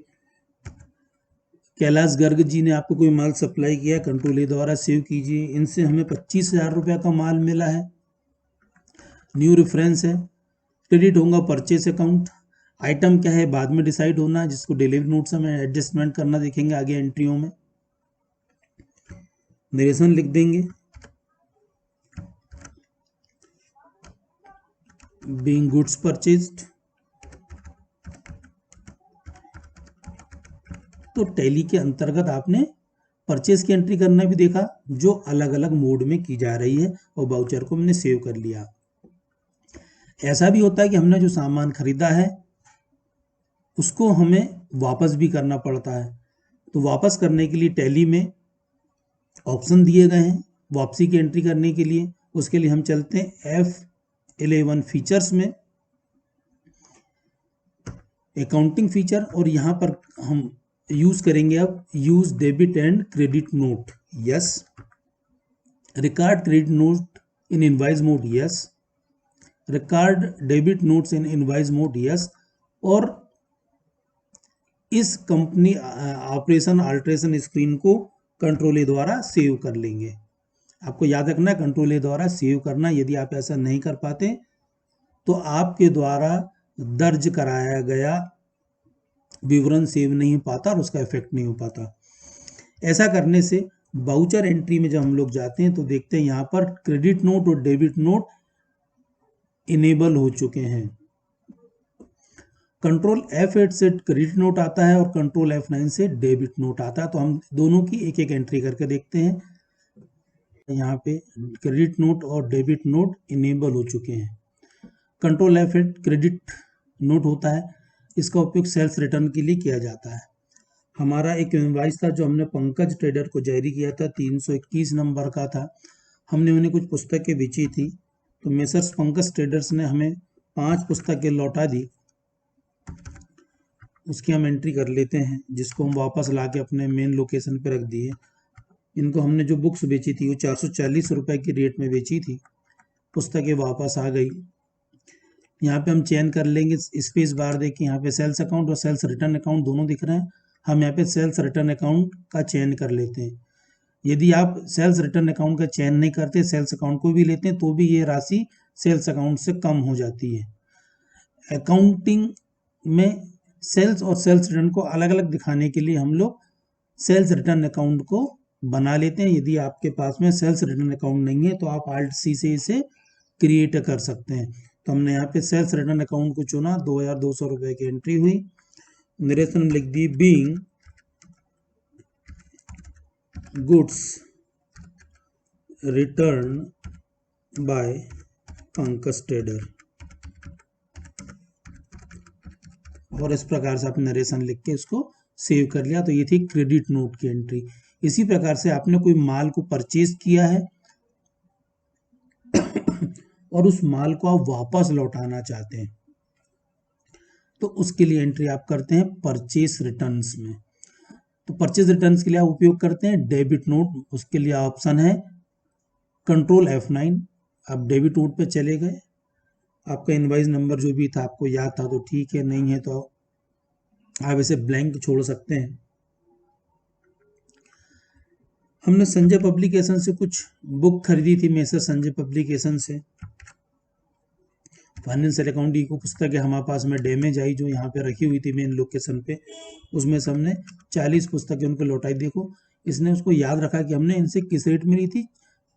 कैलाश गर्ग जी ने आपको कोई माल सप्लाई किया, कंट्रोल A द्वारा सेव कीजिए। इनसे हमें 25,000 रुपये का माल मिला है, न्यू रेफरेंस है, क्रेडिट होगा परचेस अकाउंट। आइटम क्या है बाद में डिसाइड होना है, जिसको डिलीवरी नोट से हमें एडजस्टमेंट करना देखेंगे आगे एंट्रियों में। नरेशन लिख देंगे, बीइंग गुड्स परचेज्ड। तो टैली के अंतर्गत आपने परचेज की एंट्री करना भी देखा, जो अलग अलग मोड में की जा रही है, और बाउचर को हमने सेव कर लिया। ऐसा भी होता है कि हमने जो सामान खरीदा है उसको हमें वापस भी करना पड़ता है, तो वापस करने के लिए टैली में ऑप्शन दिए गए हैं वापसी की एंट्री करने के लिए। उसके लिए हम चलते हैं F11 फीचर्स में, अकाउंटिंग फीचर, और यहाँ पर हम यूज करेंगे अब use debit and credit note, yes. Record credit note in invoice mode, yes. Record debit notes in invoice mode, yes. और इस कंपनी ऑपरेशन अल्ट्रेशन स्क्रीन को कंट्रोल ए द्वारा सेव कर लेंगे। आपको याद रखना है कंट्रोल ए द्वारा सेव करना। यदि आप ऐसा नहीं कर पाते तो आपके द्वारा दर्ज कराया गया विवरण सेव नहीं हो पाता और उसका इफेक्ट नहीं हो पाता। ऐसा करने से बाउचर एंट्री में जब हम लोग जाते हैं तो देखते हैं यहाँ पर क्रेडिट नोट और डेबिट नोट इनेबल हो चुके हैं। कंट्रोल F8 से क्रेडिट नोट आता है और कंट्रोल F9 से डेबिट नोट आता है। तो हम दोनों की एक एक एंट्री करके देखते हैं। यहाँ पे क्रेडिट नोट और डेबिट नोट इनेबल हो चुके हैं। कंट्रोल F8 क्रेडिट नोट होता है, इसका उपयोग सेल्स रिटर्न के लिए किया जाता है। हमारा एक इनवॉइस था जो हमने पंकज ट्रेडर को जारी किया था, 321 नंबर का था। हमने उन्हें कुछ पुस्तकें बेची थी, तो मेसर्स पंकज ट्रेडर्स ने हमें 5 पुस्तकें लौटा दी। उसकी हम एंट्री कर लेते हैं, जिसको हम वापस ला के अपने मेन लोकेशन पे रख दिए। इनको हमने जो बुक्स बेची थी वो 440 रुपए की रेट में बेची थी। पुस्तकें वापस आ गई। यहाँ पे हम चयन कर लेंगे, स्पेस बार देखिए, यहाँ पे सेल्स अकाउंट और सेल्स रिटर्न अकाउंट दोनों दिख रहे हैं। हम यहाँ पे सेल्स रिटर्न अकाउंट का चयन कर लेते हैं। यदि आप सेल्स रिटर्न अकाउंट का चयन नहीं करते, सेल्स अकाउंट को भी लेते हैं, तो भी ये राशि सेल्स अकाउंट से कम हो जाती है। अकाउंटिंग में सेल्स और सेल्स रिटर्न को अलग अलग दिखाने के लिए हम लोग सेल्स रिटर्न अकाउंट को बना लेते हैं। यदि आपके पास में सेल्स रिटर्न अकाउंट नहीं है तो आप Alt C से इसे क्रिएट कर सकते हैं। तो हमने यहाँ पे सेल्स रिटर्न अकाउंट को चुना, 2200 रुपए की एंट्री हुई। नरेशन लिख दी, being goods return by Pankaj trader, और इस प्रकार से आपने नरेशन लिख के इसको सेव कर लिया। तो ये थी क्रेडिट नोट की एंट्री। इसी प्रकार से आपने कोई माल को परचेज किया है और उस माल को आप वापस लौटाना चाहते हैं, तो उसके लिए एंट्री आप करते हैं परचेज रिटर्न्स में। तो परचेज रिटर्न्स के लिए आप उपयोग करते हैं डेबिट नोट। उसके लिए ऑप्शन है कंट्रोल F9। आप डेबिट नोट पे चले गए, आपका इनवाइस नंबर जो भी था आपको याद था तो ठीक है, नहीं है तो आप इसे ब्लैंक छोड़ सकते हैं। हमने संजय पब्लिकेशन से कुछ बुक खरीदी थी, मेसर संजय पब्लिकेशन से। फाइनेंशियल अकाउंटिंग को पुस्तकें हमारे पास में डैमेज आई जो यहाँ पे रखी हुई थी मेन लोकेशन पे, उसमें से हमने 40 पुस्तकें उनको लौटाई। देखो इसने उसको याद रखा कि हमने इनसे किस रेट में ली थी,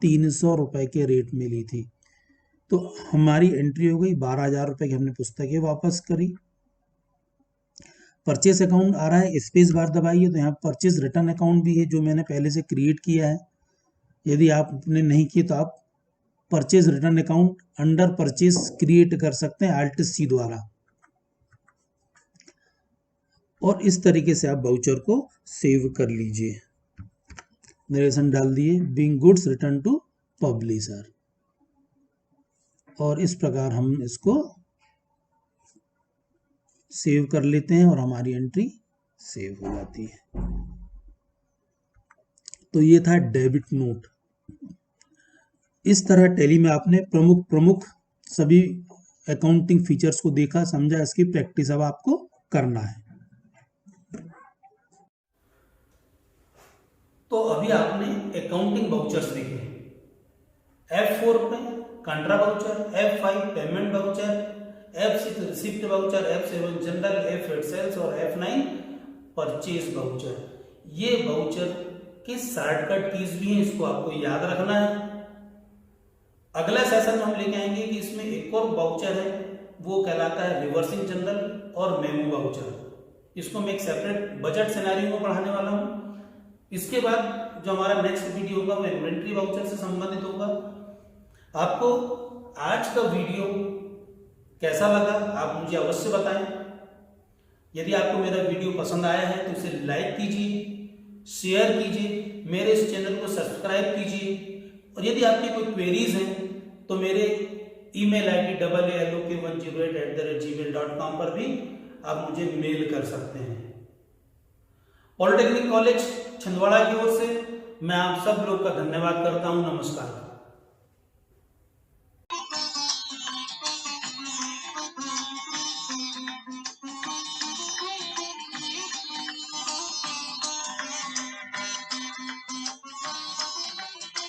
300 रुपए के रेट में ली थी। तो हमारी एंट्री हो गई 12,000 रुपए की, हमने पुस्तकें वापस करी। परचेस अकाउंट आ रहा है, स्पेस बार दबाइए तो यहाँ परचेस रिटर्न अकाउंट भी है जो मैंने पहले से क्रिएट किया है। यदि आपने नहीं किया तो आप purchase return account under purchase create कर सकते हैं Alt C द्वारा, और इस तरीके से आप बाउचर को सेव कर लीजिए। नरेशन डाल दिए, being goods return to publisher, और इस प्रकार हम इसको सेव कर लेते हैं और हमारी एंट्री सेव हो जाती है। तो ये था डेबिट नोट। इस तरह टैली में आपने प्रमुख सभी अकाउंटिंग फीचर्स को देखा, समझा, इसकी प्रैक्टिस अब आपको करना है। तो अभी आपने अकाउंटिंग वाउचर्स देखे। F4 पे contra voucher, F5 payment voucher, F6 receipt voucher, F7 general, F8 sales और F9 परचेज वाउचर। ये वाउचर के शॉर्टकट कीज भी हैं, इसको आपको याद रखना है। अगला सेशन में हम लेके आएंगे कि इसमें एक और वाउचर है, वो कहलाता है रिवर्सिंग जनरल और मेमो वाउचर। इसको मैं एक सेपरेट बजट सिनेरियो में पढ़ाने वाला हूँ। इसके बाद जो हमारा नेक्स्ट वीडियो होगा वो इन्वेंट्री वाउचर से संबंधित होगा। आपको आज का वीडियो कैसा लगा आप मुझे अवश्य बताएं। यदि आपको मेरा वीडियो पसंद आया है तो इसे लाइक कीजिए, शेयर कीजिए, मेरे इस चैनल को सब्सक्राइब कीजिए, और यदि आपकी कोई क्वेरीज हैं तो मेरे email ID AALOK108@gmail.com पर भी आप मुझे मेल कर सकते हैं। पॉलिटेक्निक कॉलेज छिंदवाड़ा की ओर से मैं आप सब लोग का धन्यवाद करता हूं। नमस्कार।